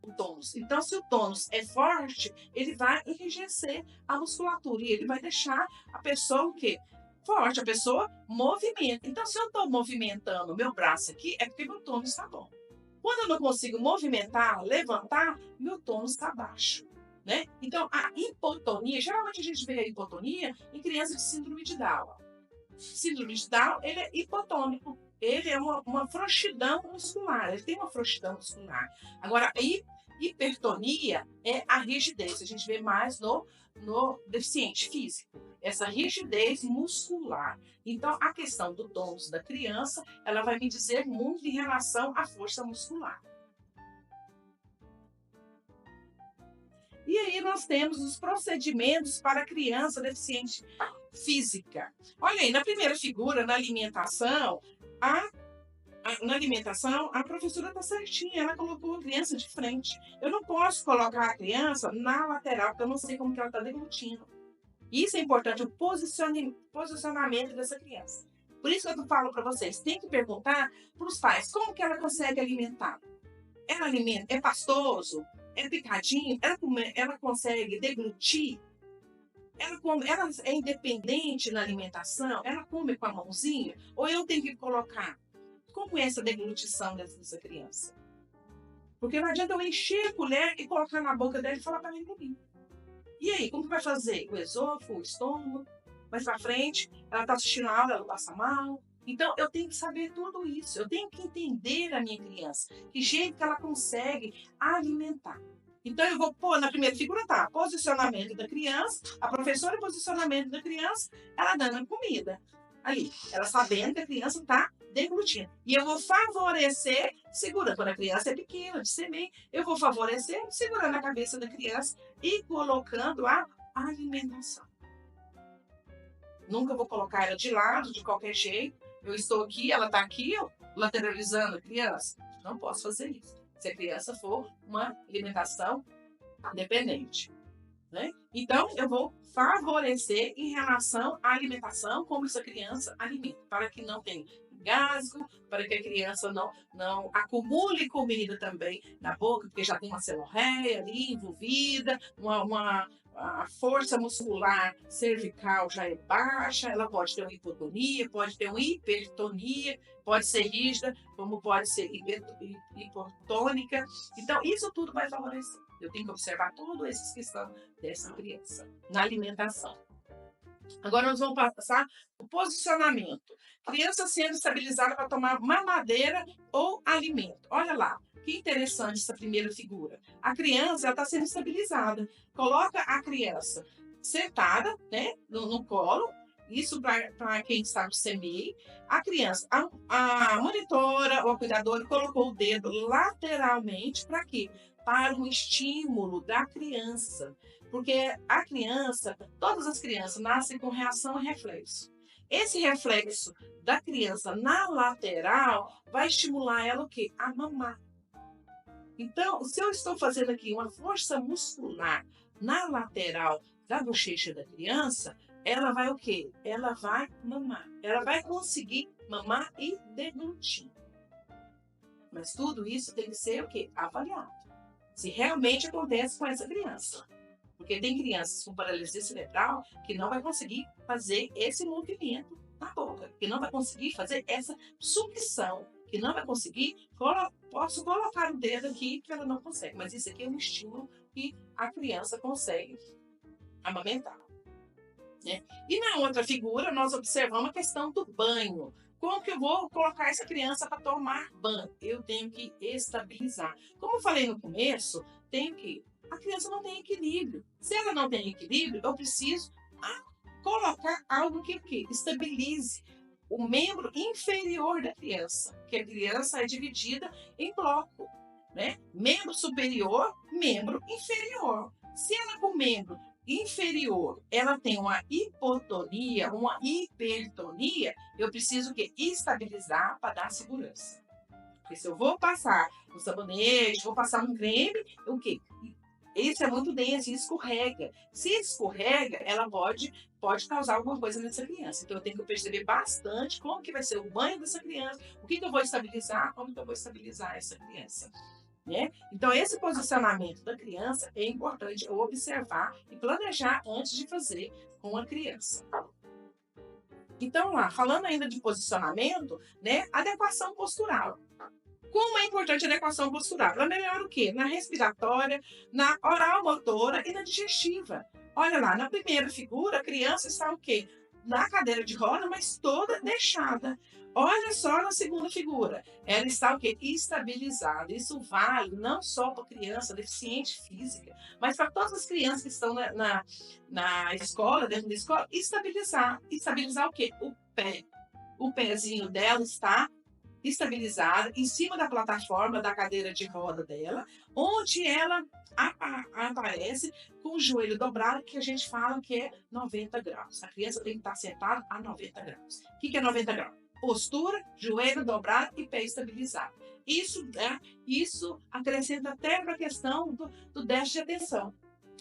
O tônus. Então, se o tônus é forte, ele vai enrijecer a musculatura e ele vai deixar a pessoa o quê? Forte, a pessoa movimenta. Então, se eu estou movimentando o meu braço aqui, é porque meu tônus está bom. Quando eu não consigo movimentar, levantar, meu tônus está baixo, né? Então, a hipotonia, geralmente a gente vê a hipotonia em crianças de síndrome de Down. Síndrome de Down, ele é hipotônico. Ele é uma frouxidão muscular, ele tem uma frouxidão muscular. Agora, a hipertonia é a rigidez, a gente vê mais no deficiente físico, essa rigidez muscular. Então, a questão do tônus da criança, ela vai me dizer muito em relação à força muscular. E aí nós temos os procedimentos para a criança deficiente física. Olha aí, na primeira figura, na alimentação, a professora está certinha, ela colocou a criança de frente. Eu não posso colocar a criança na lateral, porque eu não sei como que ela está deglutindo. Isso é importante, o posicionamento dessa criança. Por isso que eu falo para vocês, tem que perguntar para os pais, como que ela consegue alimentar? Ela alimenta, é pastoso? É picadinho? Ela consegue deglutir? Ela é independente na alimentação? Ela come com a mãozinha? Ou eu tenho que colocar? Como é essa deglutição dessa criança? Porque não adianta eu encher a colher e colocar na boca dela e falar para ela engolir. E aí, como que vai fazer? O esôfago, o estômago? Mais para frente, ela está assistindo a aula, ela passa mal. Então, eu tenho que saber tudo isso. Eu tenho que entender a minha criança. Que jeito que ela consegue alimentar. Então, eu vou pôr na primeira figura, tá? Posicionamento da criança, a professora posicionamento da criança, ela dando a comida. Ali, ela sabendo que a criança está deglutindo. E eu vou favorecer, segurando, quando a criança é pequena, de semente, eu vou favorecer, segurando a cabeça da criança e colocando a alimentação. Nunca vou colocar ela de lado, de qualquer jeito. Eu estou aqui, ela está aqui, eu lateralizando a criança. Não posso fazer isso. Se a criança for uma alimentação dependente, né? Então, eu vou favorecer em relação à alimentação, como essa criança alimenta, para que não tenha gástrico, para que a criança não acumule comida também na boca, porque já tem uma celorreia ali envolvida, a força muscular cervical já é baixa, ela pode ter uma hipotonia, pode ter uma hipertonia, pode ser rígida, como pode ser hipotônica. Então, isso tudo vai favorecer. Eu tenho que observar todas essas questões dessa criança na alimentação. Agora nós vamos passar o posicionamento. Criança sendo estabilizada para tomar mamadeira ou alimento. Olha lá, que interessante essa primeira figura. A criança está sendo estabilizada. Coloca a criança sentada, né, no colo. Isso para quem está no CMEI. A criança, a monitora ou a cuidadora colocou o dedo lateralmente para quê? Para um estímulo da criança. Porque a criança, todas as crianças nascem com reação e reflexo. Esse reflexo da criança na lateral vai estimular ela o quê? A mamar. Então, se eu estou fazendo aqui uma força muscular na lateral da bochecha da criança, ela vai o quê? Ela vai mamar. Ela vai conseguir mamar e deglutir. Mas tudo isso tem que ser o quê? Avaliado. Se realmente acontece com essa criança. Porque tem crianças com paralisia cerebral que não vai conseguir fazer esse movimento na boca, que não vai conseguir fazer essa sucção, que não vai conseguir, posso colocar o dedo aqui que ela não consegue, mas isso aqui é um estímulo que a criança consegue amamentar. Né? E na outra figura, nós observamos a questão do banho. Como que eu vou colocar essa criança para tomar banho? Eu tenho que estabilizar. Como eu falei no começo, a criança não tem equilíbrio. Se ela não tem equilíbrio, eu preciso colocar algo que estabilize o membro inferior da criança, que a criança é dividida em bloco, né? Membro superior, membro inferior. Se ela com membro inferior, ela tem uma hipotonia, uma hipertonia, eu preciso estabilizar para dar segurança. Porque se eu vou passar um sabonete, vou passar um creme, o quê? Esse é muito denso e escorrega. Se escorrega, ela pode causar alguma coisa nessa criança. Então, eu tenho que perceber bastante como que vai ser o banho dessa criança, o que eu vou estabilizar, como que eu vou estabilizar essa criança. Né? Então, esse posicionamento da criança é importante eu observar e planejar antes de fazer com a criança. Então, lá, falando ainda de posicionamento, né, adequação postural. Como é importante a adequação postural? Ela melhora o quê? Na respiratória, na oral motora e na digestiva. Olha lá, na primeira figura, a criança está o quê? Na cadeira de roda, mas toda deixada. Olha só na segunda figura. Ela está o quê? Estabilizada. Isso vale não só para a criança deficiente física, mas para todas as crianças que estão na escola, dentro da escola, estabilizar. Estabilizar o quê? O pé. O pezinho dela está estabilizada em cima da plataforma da cadeira de roda dela, onde ela aparece com o joelho dobrado, que a gente fala que é 90 graus. A criança tem que estar sentada a 90 graus. O que é 90 graus? Postura, joelho dobrado e pé estabilizado. Isso acrescenta até para a questão do déficit de atenção.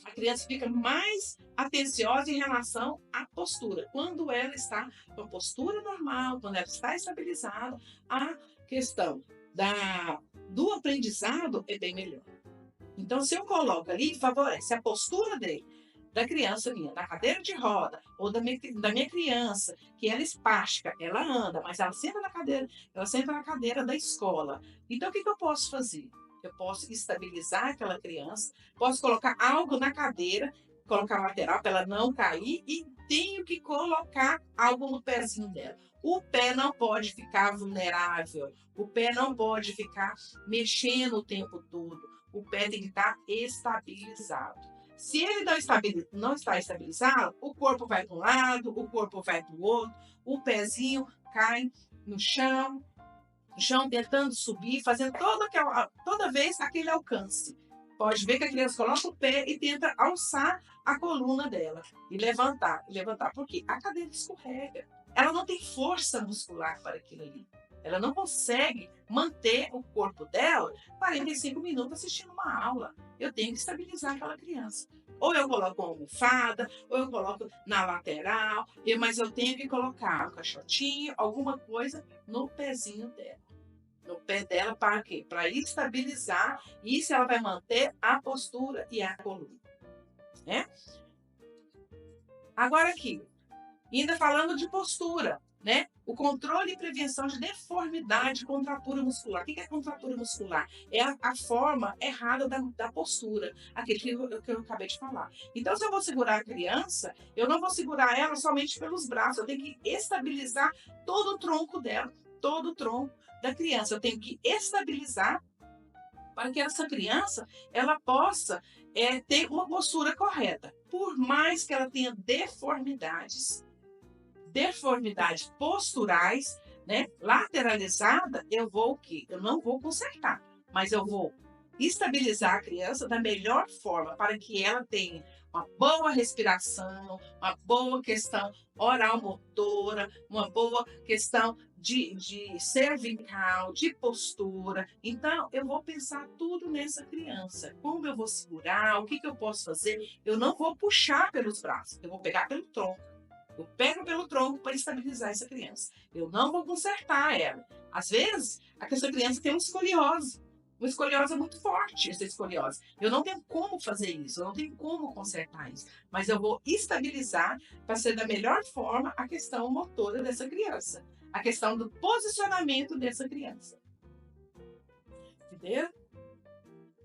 A criança fica mais atenciosa em relação à postura. Quando ela está com a postura normal, quando ela está estabilizada, a questão do aprendizado é bem melhor. Então, se eu coloco ali, favorece a postura da criança minha, na cadeira de roda, ou da minha criança, que ela é espástica, ela anda, mas ela senta na cadeira da escola. Então, o que eu posso fazer? Eu posso estabilizar aquela criança, posso colocar algo na cadeira, colocar lateral para ela não cair e tenho que colocar algo no pezinho dela. O pé não pode ficar vulnerável, o pé não pode ficar mexendo o tempo todo, o pé tem que estar estabilizado. Se ele não está estabilizado, o corpo vai para um lado, o corpo vai para o outro, o pezinho cai no chão tentando subir, fazendo toda vez aquele alcance. Pode ver que a criança coloca o pé e tenta alçar a coluna dela e levantar. Por quê? A cadeira escorrega. Ela não tem força muscular para aquilo ali. Ela não consegue manter o corpo dela 45 minutos assistindo uma aula. Eu tenho que estabilizar aquela criança. Ou eu coloco uma almofada, ou eu coloco na lateral, mas eu tenho que colocar um caixotinho, alguma coisa no pezinho dela. No pé dela, para quê? Para estabilizar, e isso ela vai manter a postura e a coluna, né? Agora aqui, ainda falando de postura, né? O controle e prevenção de deformidade e contratura muscular. O que é contratura muscular? É a forma errada da postura, aquele que eu acabei de falar. Então, se eu vou segurar a criança, eu não vou segurar ela somente pelos braços, eu tenho que estabilizar todo o tronco dela, todo o tronco da criança. Eu tenho que estabilizar para que essa criança ela possa ter uma postura correta. Por mais que ela tenha deformidades posturais, né, lateralizada, eu vou o quê? Eu não vou consertar, mas eu vou estabilizar a criança da melhor forma para que ela tenha uma boa respiração, uma boa questão oral motora, uma boa questão de cervical, de postura. Então, eu vou pensar tudo nessa criança. Como eu vou segurar, o que eu posso fazer? Eu não vou puxar pelos braços, eu vou pegar pelo tronco. Eu pego pelo tronco para estabilizar essa criança. Eu não vou consertar ela. Às vezes, essa criança tem uma escoliose muito forte, essa escoliose. Eu não tenho como fazer isso, eu não tenho como consertar isso. Mas eu vou estabilizar para ser da melhor forma a questão motora dessa criança. A questão do posicionamento dessa criança. Entendeu?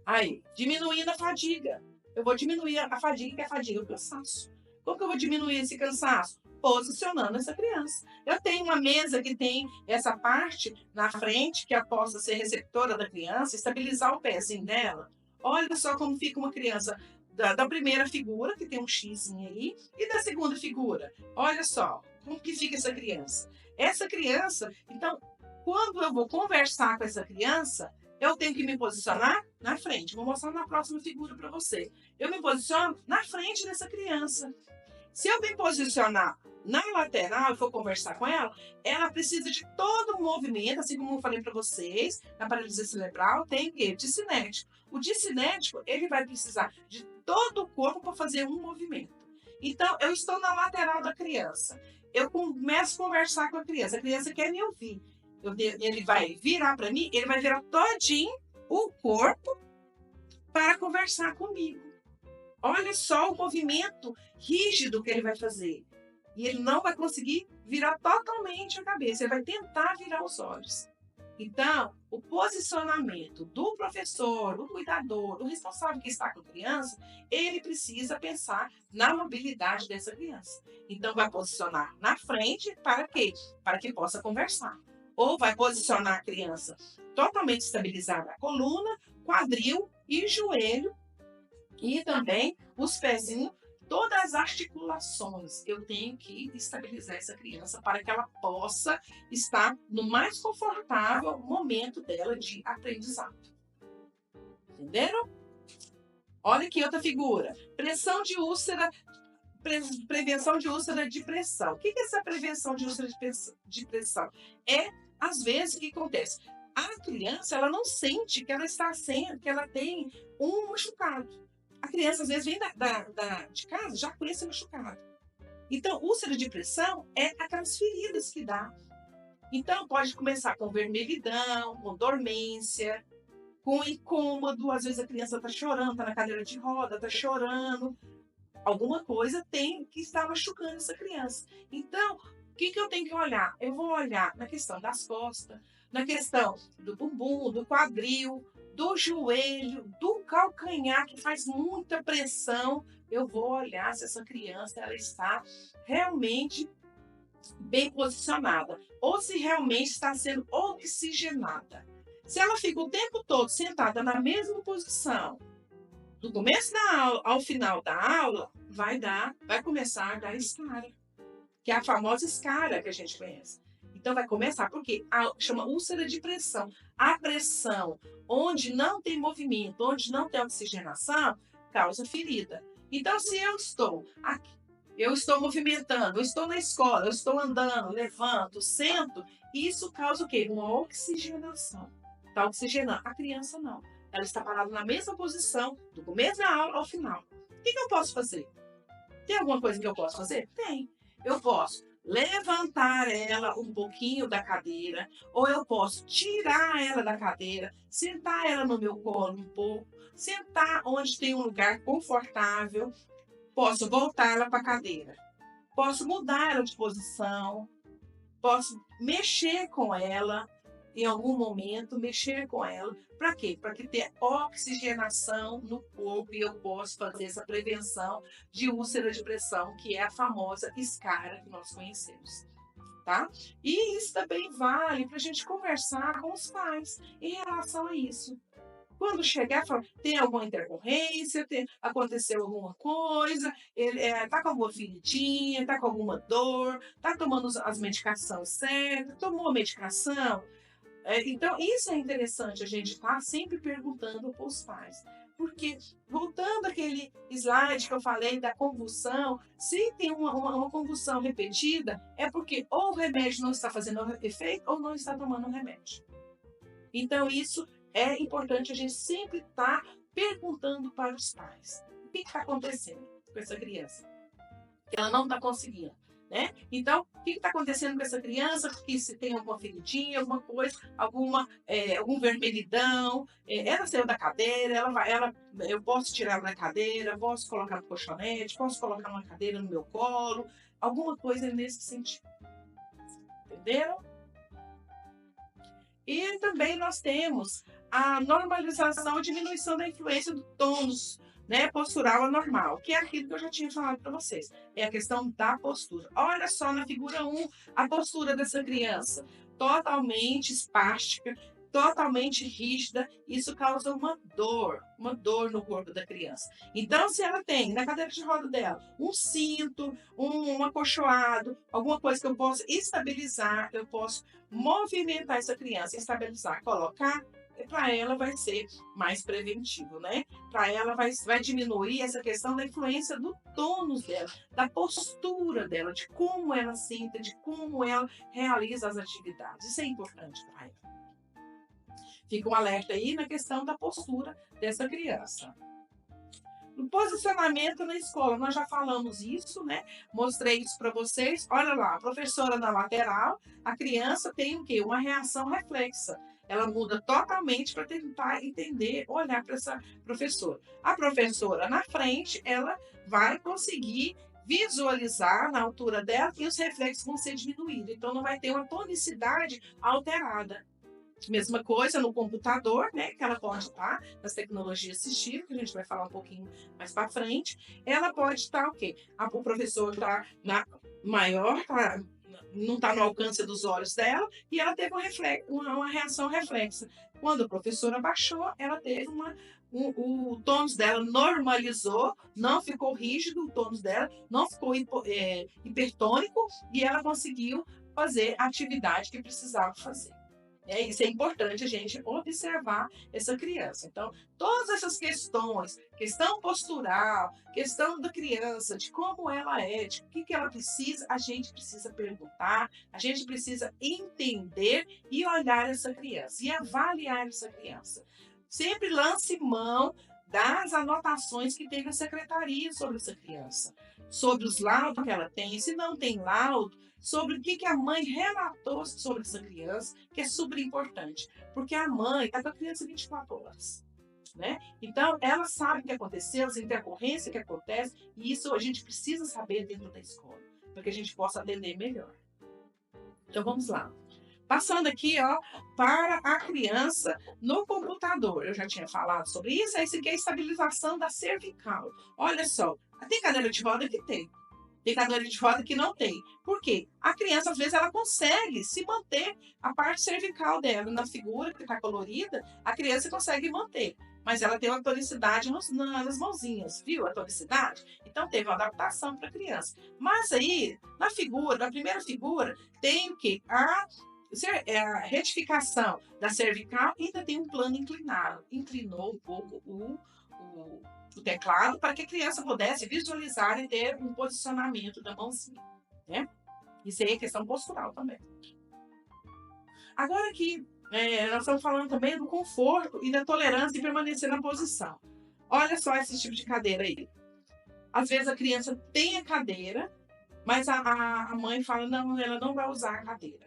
Aí, diminuindo a fadiga. Eu vou diminuir a fadiga, que é a fadiga é o cansaço. Como que eu vou diminuir esse cansaço? Posicionando essa criança. Eu tenho uma mesa que tem essa parte na frente, que possa ser receptora da criança, estabilizar o pezinho dela. Olha só como fica uma criança da primeira figura, que tem um X aí, e da segunda figura. Olha só como que fica essa criança. Essa criança, então, quando eu vou conversar com essa criança, eu tenho que me posicionar na frente. Vou mostrar na próxima figura para você. Eu me posiciono na frente dessa criança. Se eu me posicionar na lateral e for conversar com ela, ela precisa de todo o movimento, assim como eu falei para vocês, na paralisia cerebral tem o quê? Discinético. O discinético, ele vai precisar de todo o corpo para fazer um movimento. Então, eu estou na lateral da criança. Eu começo a conversar com a criança quer me ouvir. Ele vai virar para mim, ele vai virar todinho o corpo para conversar comigo. Olha só o movimento rígido que ele vai fazer. E ele não vai conseguir virar totalmente a cabeça, ele vai tentar virar os olhos. Então, o posicionamento do professor, do cuidador, do responsável que está com a criança, ele precisa pensar na mobilidade dessa criança. Então, vai posicionar na frente para quê? Para que possa conversar. Ou vai posicionar a criança totalmente estabilizada a coluna, quadril e joelho, e também os pezinhos, todas as articulações. Eu tenho que estabilizar essa criança para que ela possa estar no mais confortável momento dela de aprendizado. Entenderam? Olha aqui outra figura. Pressão de úlcera, prevenção de úlcera de pressão. O que é essa prevenção de úlcera de pressão? É, às vezes, o que acontece? A criança, ela não sente que ela está que ela tem um machucado. A criança, às vezes, vem de casa já com esse machucado. Então, úlcera de pressão é aquelas feridas que dá. Então, pode começar com vermelhidão, com dormência, com incômodo. Às vezes, a criança está chorando, está na cadeira de roda, está chorando. Alguma coisa tem que estar machucando essa criança. Então, o que eu tenho que olhar? Eu vou olhar na questão das costas, na questão do bumbum, do quadril, do joelho, do calcanhar, que faz muita pressão. Eu vou olhar se essa criança ela está realmente bem posicionada ou se realmente está sendo oxigenada. Se ela fica o tempo todo sentada na mesma posição, do começo da aula ao final da aula, vai começar a dar escara, que é a famosa escara que a gente conhece. Então, vai começar, porque chama úlcera de pressão. A pressão, onde não tem movimento, onde não tem oxigenação, causa ferida. Então, se eu estou aqui, eu estou movimentando, eu estou na escola, eu estou andando, levanto, sento, isso causa o quê? Uma oxigenação. Está oxigenando. A criança não. Ela está parada na mesma posição, do começo da aula ao final. O que eu posso fazer? Tem alguma coisa que eu posso fazer? Tem. Eu posso levantar ela um pouquinho da cadeira, ou eu posso tirar ela da cadeira, sentar ela no meu colo um pouco, sentar onde tem um lugar confortável, posso voltar ela para a cadeira, posso mudar ela de posição, posso mexer com ela em algum momento, mexer com ela. Para quê? Para que tenha oxigenação no corpo e eu possa fazer essa prevenção de úlcera de pressão, que é a famosa escara que nós conhecemos. Tá? E isso também vale para a gente conversar com os pais em relação a isso. Quando chegar, fala, tem alguma intercorrência, aconteceu alguma coisa, ele tá com alguma feridinha, tá com alguma dor, tá tomando as medicações certas, tomou a medicação. Então, isso é interessante a gente estar sempre perguntando para os pais. Porque, voltando àquele slide que eu falei da convulsão, se tem uma convulsão repetida, é porque ou o remédio não está fazendo efeito ou não está tomando o remédio. Então, isso é importante a gente sempre estar perguntando para os pais. O que está acontecendo com essa criança? Que ela não está conseguindo. Né? Então, o que está acontecendo com essa criança? Porque se tem alguma feridinha, alguma coisa, algum vermelhidão, ela saiu da cadeira, eu posso tirar ela da cadeira, posso colocar no colchonete, posso colocar uma cadeira no meu colo, alguma coisa nesse sentido. Entenderam? E também nós temos a normalização e diminuição da influência do tônus, né, postural anormal, que é aquilo que eu já tinha falado para vocês. É a questão da postura. Olha só na figura 1 a postura dessa criança, totalmente espástica, totalmente rígida, isso causa uma dor no corpo da criança. Então, se ela tem na cadeira de roda dela um cinto, um acolchoado, alguma coisa que eu possa estabilizar, eu posso movimentar essa criança, estabilizar, colocar, para ela vai ser mais preventivo, né? Para ela vai diminuir essa questão da influência do tônus dela, da postura dela, de como ela senta, de como ela realiza as atividades. Isso é importante para ela. Fica um alerta aí na questão da postura dessa criança. No posicionamento na escola, nós já falamos isso, né? Mostrei isso para vocês. Olha lá, a professora na lateral, a criança tem o quê? Uma reação reflexa. Ela muda totalmente para tentar entender, olhar para essa professora. A professora na frente, ela vai conseguir visualizar na altura dela e os reflexos vão ser diminuídos. Então, não vai ter uma tonicidade alterada. Mesma coisa no computador, né? Que ela pode estar nas tecnologias assistivas, que a gente vai falar um pouquinho mais para frente. Ela pode estar o quê? O professor está na maior, não está no alcance dos olhos dela, e ela teve uma reação reflexa. Quando a professora baixou, ela teve o tônus dela normalizou, não ficou rígido o tônus dela, não ficou hipertônico, e ela conseguiu fazer a atividade que precisava fazer. Isso é importante a gente observar essa criança. Então, todas essas questões, questão postural, questão da criança, de como ela é, de o que ela precisa, a gente precisa perguntar, a gente precisa entender e olhar essa criança e avaliar essa criança. Sempre lance mão das anotações que tem na secretaria sobre essa criança, sobre os laudos que ela tem. Se não tem laudo, sobre o que a mãe relatou sobre essa criança, que é super importante, porque a mãe está com a criança 24 horas. Né? Então, ela sabe o que aconteceu, as intercorrências que acontecem, e isso a gente precisa saber dentro da escola, para que a gente possa atender melhor. Então, vamos lá. Passando aqui, para a criança no computador. Eu já tinha falado sobre isso. Esse aqui é a estabilização da cervical. Olha só, tem cadeira de roda que tem. Tem cadeira de roda que não tem. Por quê? A criança, às vezes, ela consegue se manter a parte cervical dela. Na figura que está colorida, a criança consegue manter. Mas ela tem uma tonicidade nas mãozinhas, viu a tonicidade? Então, teve uma adaptação para a criança. Mas aí, na primeira figura, tem o quê? A retificação da cervical ainda tem um plano inclinado. Inclinou um pouco o teclado para que a criança pudesse visualizar e ter um posicionamento da mãozinha. Né? Isso aí é questão postural também. Agora aqui, nós estamos falando também do conforto e da tolerância de permanecer na posição. Olha só esse tipo de cadeira aí. Às vezes a criança tem a cadeira, mas a mãe fala, não, ela não vai usar a cadeira.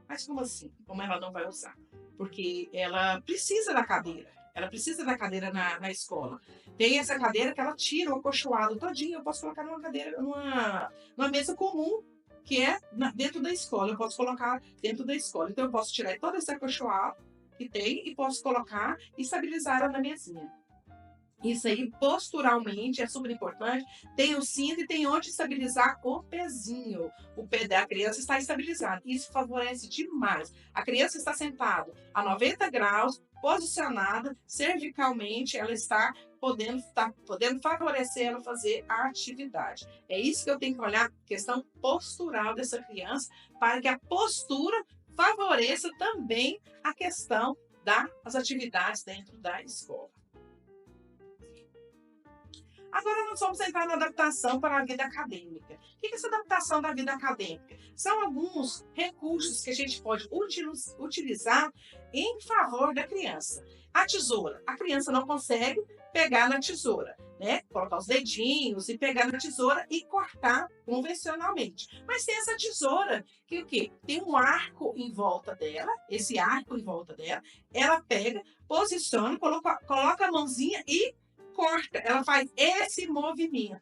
Mas como assim? Como ela não vai usar? Porque ela precisa da cadeira. Ela precisa da cadeira na escola. Tem essa cadeira que ela tira o acolchoado todinho. Eu posso colocar numa cadeira, numa mesa comum, que é dentro da escola. Eu posso colocar dentro da escola. Então, eu posso tirar todo esse acolchoado que tem e posso colocar e estabilizar ela na mesinha. Isso aí, posturalmente, é super importante. Tem o cinto e tem onde estabilizar o pezinho. O pé da criança está estabilizado. Isso favorece demais. A criança está sentada a 90 graus, posicionada, cervicalmente, ela está podendo favorecer ela fazer a atividade. É isso que eu tenho que olhar, questão postural dessa criança, para que a postura favoreça também a questão das atividades dentro da escola. Agora nós vamos entrar na adaptação para a vida acadêmica. O que é essa adaptação da vida acadêmica? São alguns recursos que a gente pode utilizar em favor da criança. A tesoura. A criança não consegue pegar na tesoura, né? Colocar os dedinhos e pegar na tesoura e cortar convencionalmente. Mas tem essa tesoura que o quê? Tem um arco em volta dela, esse arco em volta dela, ela pega, posiciona, coloca a mãozinha e corta, ela faz esse movimento.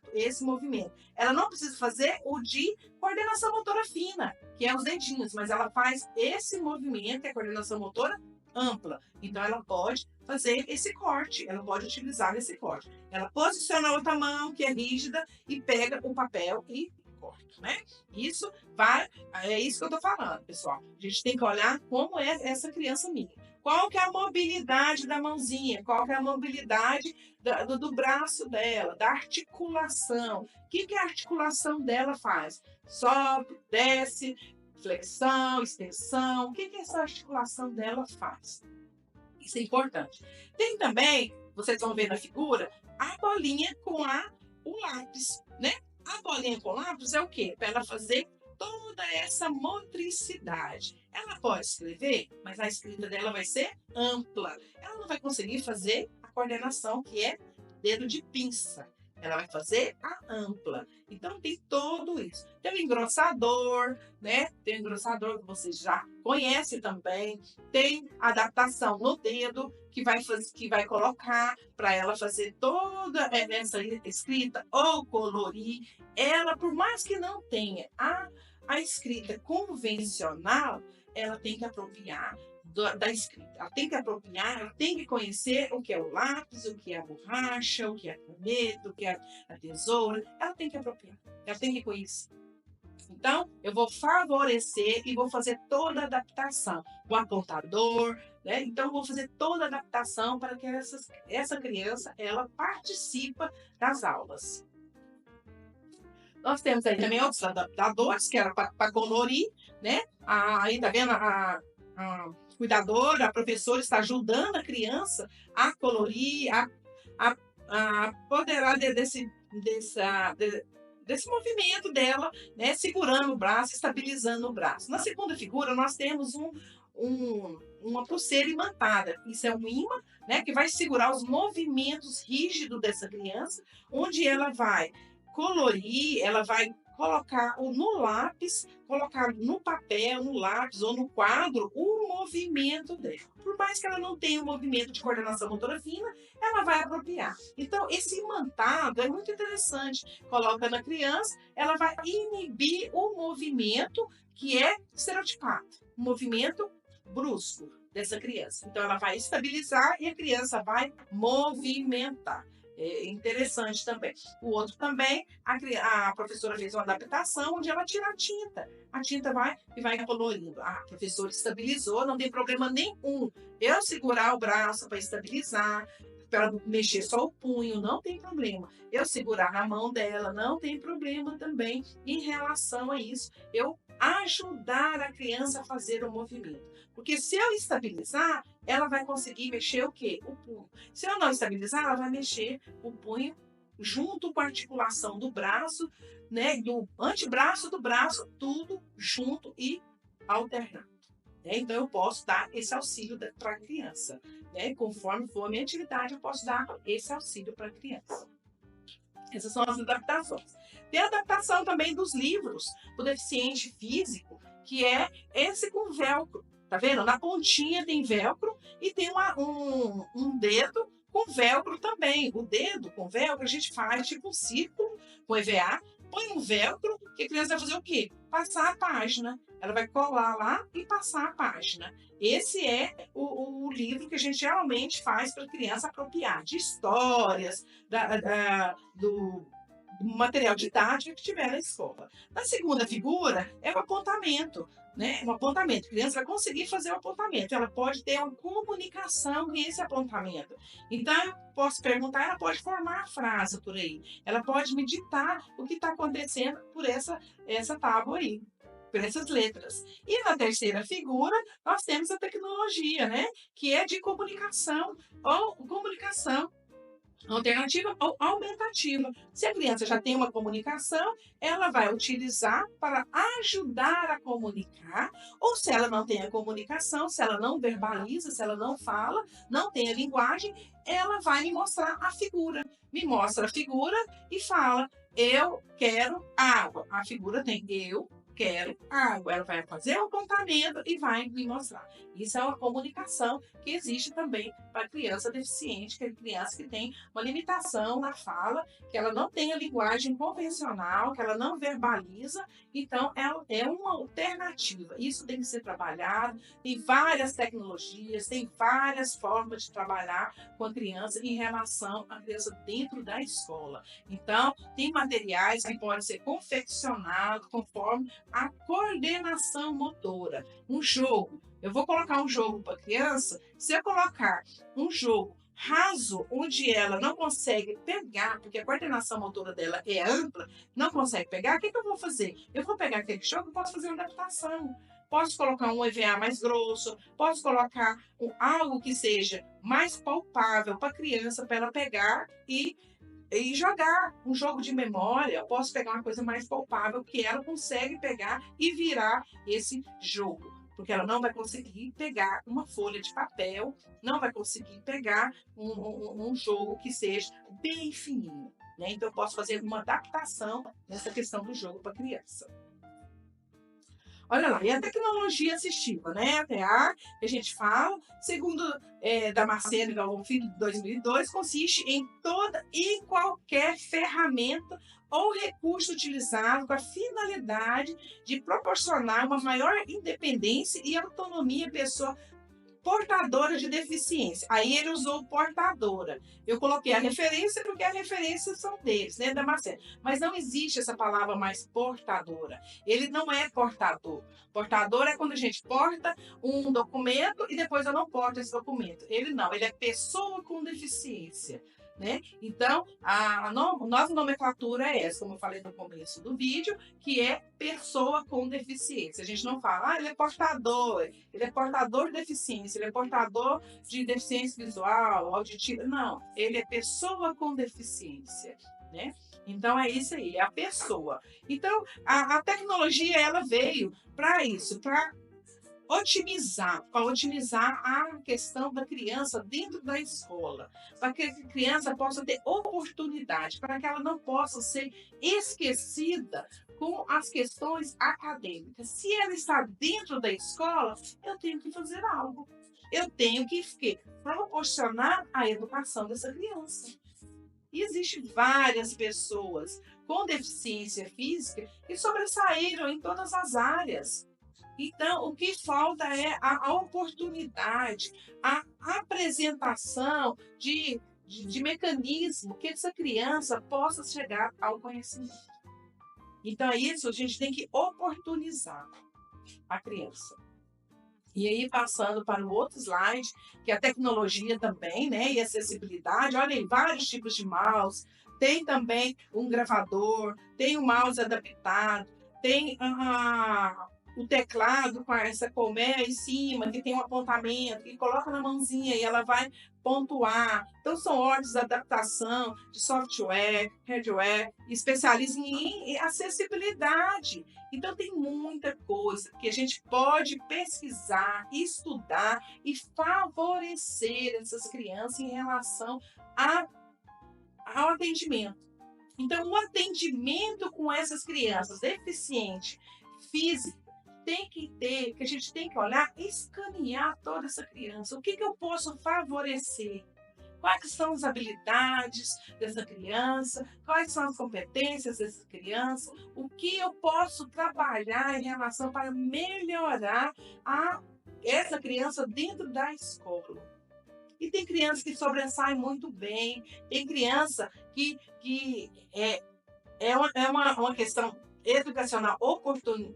Ela não precisa fazer o de coordenação motora fina, que é os dedinhos, mas ela faz esse movimento, que é a coordenação motora ampla. Então, ela pode fazer esse corte, ela pode utilizar esse corte. Ela posiciona a outra mão, que é rígida, e pega o papel e corta, né? É isso que eu tô falando, pessoal. A gente tem que olhar como é essa criança minha. Qual que é a mobilidade da mãozinha? Qual que é a mobilidade do braço dela, da articulação? O que a articulação dela faz? Sobe, desce, flexão, extensão. O que essa articulação dela faz? Isso é importante. Tem também, vocês vão ver na figura, a bolinha com o lápis, né? A bolinha com lápis é o quê? Para ela fazer toda essa motricidade. Ela pode escrever, mas a escrita dela vai ser ampla. Ela não vai conseguir fazer a coordenação, que é dedo de pinça. Ela vai fazer a ampla. Então, tem tudo isso. Tem o engrossador, né? Tem o engrossador que vocês já conhecem também. Tem a adaptação no dedo, que vai colocar para ela fazer toda essa escrita ou colorir. Ela, por mais que não tenha a escrita convencional, ela tem que apropriar da escrita. Ela tem que apropriar, ela tem que conhecer o que é o lápis, o que é a borracha, o que é a caneta, o que é a tesoura. Ela tem que apropriar, ela tem que conhecer. Então, eu vou favorecer e vou fazer toda a adaptação. O apontador, né? Então, eu vou fazer toda a adaptação para que essa criança, ela participe das aulas. Nós temos aí também outros adaptadores, que era para colorir, né? Aí tá vendo a cuidadora, a professora está ajudando a criança a colorir, a apoderar desse movimento dela, né? Segurando o braço, estabilizando o braço. Na segunda figura, nós temos uma pulseira imantada. Isso é um imã, né? Que vai segurar os movimentos rígidos dessa criança, onde ela vai colorir, ela vai colocar no lápis, colocar no papel, no lápis ou no quadro o movimento dela. Por mais que ela não tenha um movimento de coordenação motora fina, ela vai apropriar. Então, esse imantado é muito interessante. Coloca na criança, ela vai inibir o movimento que é estereotipado, o movimento brusco dessa criança. Então, ela vai estabilizar e a criança vai movimentar. É interessante também. O outro também, a professora fez uma adaptação onde ela tira a tinta vai e vai colorindo. A professora estabilizou, não tem problema nenhum. Eu segurar o braço para estabilizar, para mexer só o punho, não tem problema. Eu segurar na mão dela, não tem problema também em relação a isso. Eu ajudar a criança a fazer o movimento. Porque se eu estabilizar, ela vai conseguir mexer o quê? O punho. Se eu não estabilizar, ela vai mexer o punho junto com a articulação do braço, né? Do antebraço do braço, tudo junto e alternado. Né? Então, eu posso dar esse auxílio para a criança. Né? Conforme for a minha atividade, eu posso dar esse auxílio para a criança. Essas são as adaptações. Tem a adaptação também dos livros para o deficiente físico, que é esse com velcro. Tá vendo? Na pontinha tem velcro e tem um dedo com velcro também. O dedo com velcro a gente faz tipo um círculo com EVA, põe um velcro, que a criança vai fazer o quê? Passar a página. Ela vai colar lá e passar a página. Esse é o livro que a gente geralmente faz para criança apropriar, de histórias, do material didático que tiver na escola. Na segunda figura é o apontamento, né? O apontamento. A criança vai conseguir fazer o apontamento. Ela pode ter uma comunicação com esse apontamento. Então, posso perguntar, ela pode formar a frase por aí. Ela pode meditar o que está acontecendo por essa tábua aí, por essas letras. E na terceira figura, nós temos a tecnologia, né? Que é de comunicação, ou comunicação alternativa ou aumentativa. Se a criança já tem uma comunicação, ela vai utilizar para ajudar a comunicar, ou se ela não tem a comunicação, se ela não verbaliza, se ela não fala, não tem a linguagem, ela vai me mostrar a figura. Me mostra a figura e fala: eu quero água. A figura tem eu quero água. Ela vai fazer o apontamento e vai me mostrar. Isso é uma comunicação que existe também para criança deficiente, que é criança que tem uma limitação na fala, que ela não tem a linguagem convencional, que ela não verbaliza. Então, é uma alternativa. Isso tem que ser trabalhado. Tem várias tecnologias, tem várias formas de trabalhar com a criança em relação à criança dentro da escola. Então, tem materiais que podem ser confeccionados conforme a coordenação motora. Um jogo. Eu vou colocar um jogo para a criança. Se eu colocar um jogo raso, onde ela não consegue pegar, porque a coordenação motora dela é ampla, não consegue pegar, o que eu vou fazer? Eu vou pegar aquele jogo e posso fazer uma adaptação. Posso colocar um EVA mais grosso, posso colocar algo que seja mais palpável para a criança, para ela pegar e jogar um jogo de memória. Eu posso pegar uma coisa mais palpável que ela consegue pegar e virar esse jogo. Porque ela não vai conseguir pegar uma folha de papel, não vai conseguir pegar um jogo que seja bem fininho. Né? Então, eu posso fazer uma adaptação nessa questão do jogo para a criança. Olha lá, e a tecnologia assistiva, né? A TA, que a gente fala, segundo Damasceno e Galvão Filho, de 2002, consiste em toda e qualquer ferramenta ou recurso utilizado com a finalidade de proporcionar uma maior independência e autonomia à pessoa portadora de deficiência. Aí ele usou portadora. Eu coloquei a referência porque as referências são deles, né, Damasceno. Mas não existe essa palavra mais portadora. Ele não é portador. Portador é quando a gente porta um documento e depois eu não porto esse documento. Ele não, ele é pessoa com deficiência. Né? Então, nossa nomenclatura é essa, como eu falei no começo do vídeo, que é pessoa com deficiência. A gente não fala, ele é portador de deficiência, ele é portador de deficiência visual, auditiva. Não, ele é pessoa com deficiência, né? Então, é isso aí, é a pessoa. Então, a tecnologia, ela veio para isso, para otimizar a questão da criança dentro da escola, para que a criança possa ter oportunidade, para que ela não possa ser esquecida com as questões acadêmicas. Se ela está dentro da escola, eu tenho que fazer algo. Eu tenho que proporcionar a educação dessa criança. E existem várias pessoas com deficiência física que sobressaíram em todas as áreas. Então, o que falta é a oportunidade, a apresentação de mecanismo que essa criança possa chegar ao conhecimento. Então, isso a gente tem que oportunizar a criança. E aí, passando para o outro slide, que é a tecnologia também, né? E acessibilidade. Olha aí, vários tipos de mouse. Tem também um gravador, tem um mouse adaptado, tem o teclado com essa colmeia em cima, que tem um apontamento, que coloca na mãozinha e ela vai pontuar. Então, são ordens de adaptação de software, hardware, especialistas em acessibilidade. Então, tem muita coisa que a gente pode pesquisar, estudar e favorecer essas crianças em relação ao atendimento. Então, o atendimento com essas crianças deficientes físicas tem que ter, que a gente tem que olhar, escanear toda essa criança. O que, que eu posso favorecer? Quais são as habilidades dessa criança? Quais são as competências dessa criança? O que eu posso trabalhar em relação para melhorar essa criança dentro da escola? E tem criança que sobressai muito bem, tem criança que uma questão educacional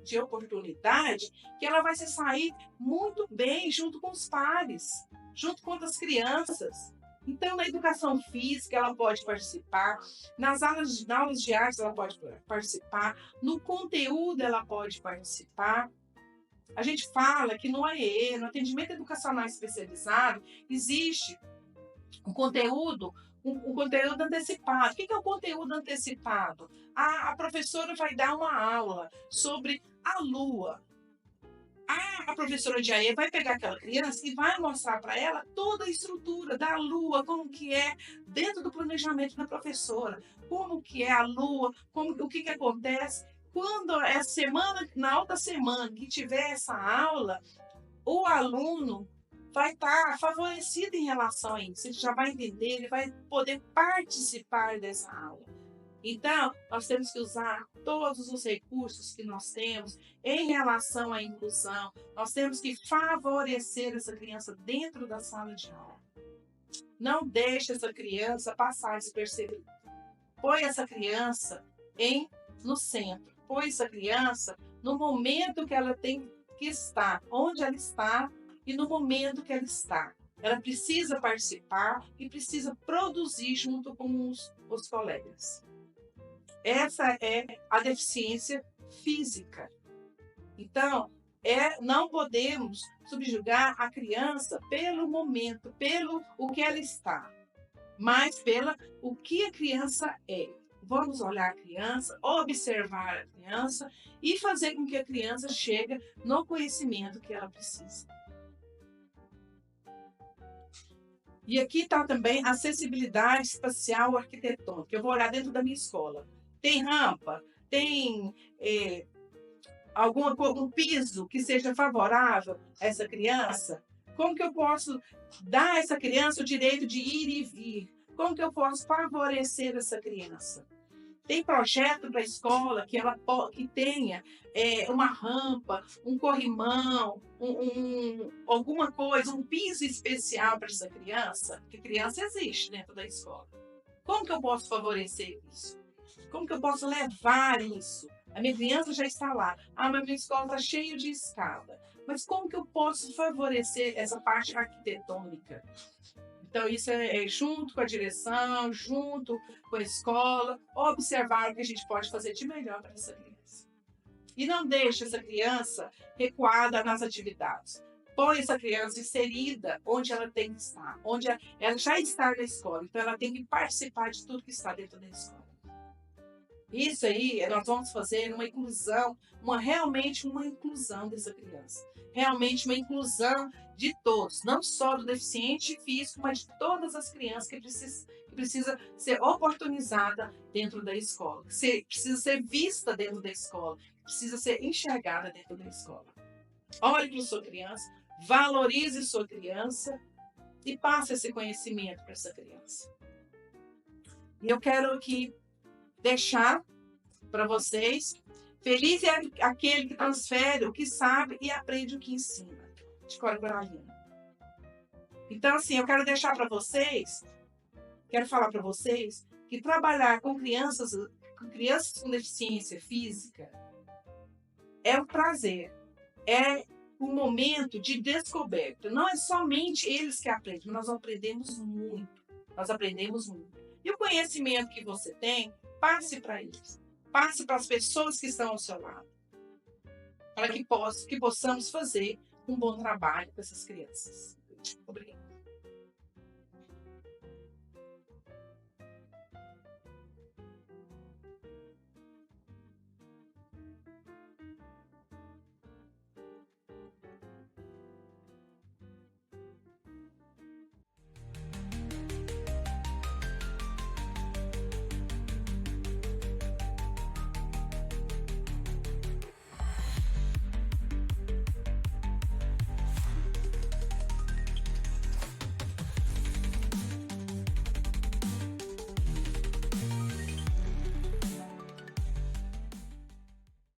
de oportunidade, que ela vai se sair muito bem junto com os pares, junto com as crianças. Então, na educação física, ela pode participar, nas aulas de arte, ela pode participar, no conteúdo, ela pode participar. A gente fala que no AEE, no atendimento educacional especializado, existe um conteúdo, um conteúdo antecipado. O que é o conteúdo antecipado? A professora vai dar uma aula sobre a Lua. A professora de AE vai pegar aquela criança e vai mostrar para ela toda a estrutura da Lua, como que é dentro do planejamento da professora, como que é a Lua, o que acontece. Quando é semana, na outra semana que tiver essa aula, o aluno vai estar favorecido em relação a isso. Ele já vai entender, ele vai poder participar dessa aula. Então, nós temos que usar todos os recursos que nós temos em relação à inclusão. Nós temos que favorecer essa criança dentro da sala de aula. Não deixe essa criança passar despercebida. Põe essa criança no centro. Põe essa criança no momento que ela tem que estar, onde ela está e no momento que ela está. Ela precisa participar e precisa produzir junto com os colegas. Essa é a deficiência física. Então, não podemos subjugar a criança pelo momento, pelo o que ela está, mas pela o que a criança é. Vamos olhar a criança, observar a criança e fazer com que a criança chegue no conhecimento que ela precisa. E aqui está também a acessibilidade espacial arquitetônica. Eu vou olhar dentro da minha escola. Tem rampa? Tem algum piso que seja favorável a essa criança? Como que eu posso dar a essa criança o direito de ir e vir? Como que eu posso favorecer essa criança? Tem projeto para a escola que tenha uma rampa, um corrimão, alguma coisa, um piso especial para essa criança? Porque criança existe dentro da escola. Como que eu posso favorecer isso? Como que eu posso levar isso? A minha criança já está lá. Mas minha escola está cheia de escada. Mas como que eu posso favorecer essa parte arquitetônica? Então, isso é junto com a direção, junto com a escola, observar o que a gente pode fazer de melhor para essa criança. E não deixe essa criança recuada nas atividades. Põe essa criança inserida onde ela tem que estar, onde ela já está na escola. Então, ela tem que participar de tudo que está dentro da escola. Isso aí, nós vamos fazer uma inclusão, realmente uma inclusão dessa criança. Realmente uma inclusão de todos, não só do deficiente físico, mas de todas as crianças que precisa ser oportunizada dentro da escola, que precisa ser vista dentro da escola, que precisa ser enxergada dentro da escola. Olhe para a sua criança, valorize sua criança e passe esse conhecimento para essa criança. E eu quero aqui deixar para vocês: feliz é aquele que transfere o que sabe e aprende o que ensina. De Cora Coralina. Então, assim, eu quero deixar para vocês, quero falar para vocês que trabalhar com crianças com deficiência física é um prazer, é um momento de descoberta. Não é somente eles que aprendem, mas nós aprendemos muito. Nós aprendemos muito. E o conhecimento que você tem, passe para eles. Passe para as pessoas que estão ao seu lado. Para que possamos fazer um bom trabalho com essas crianças. Obrigada.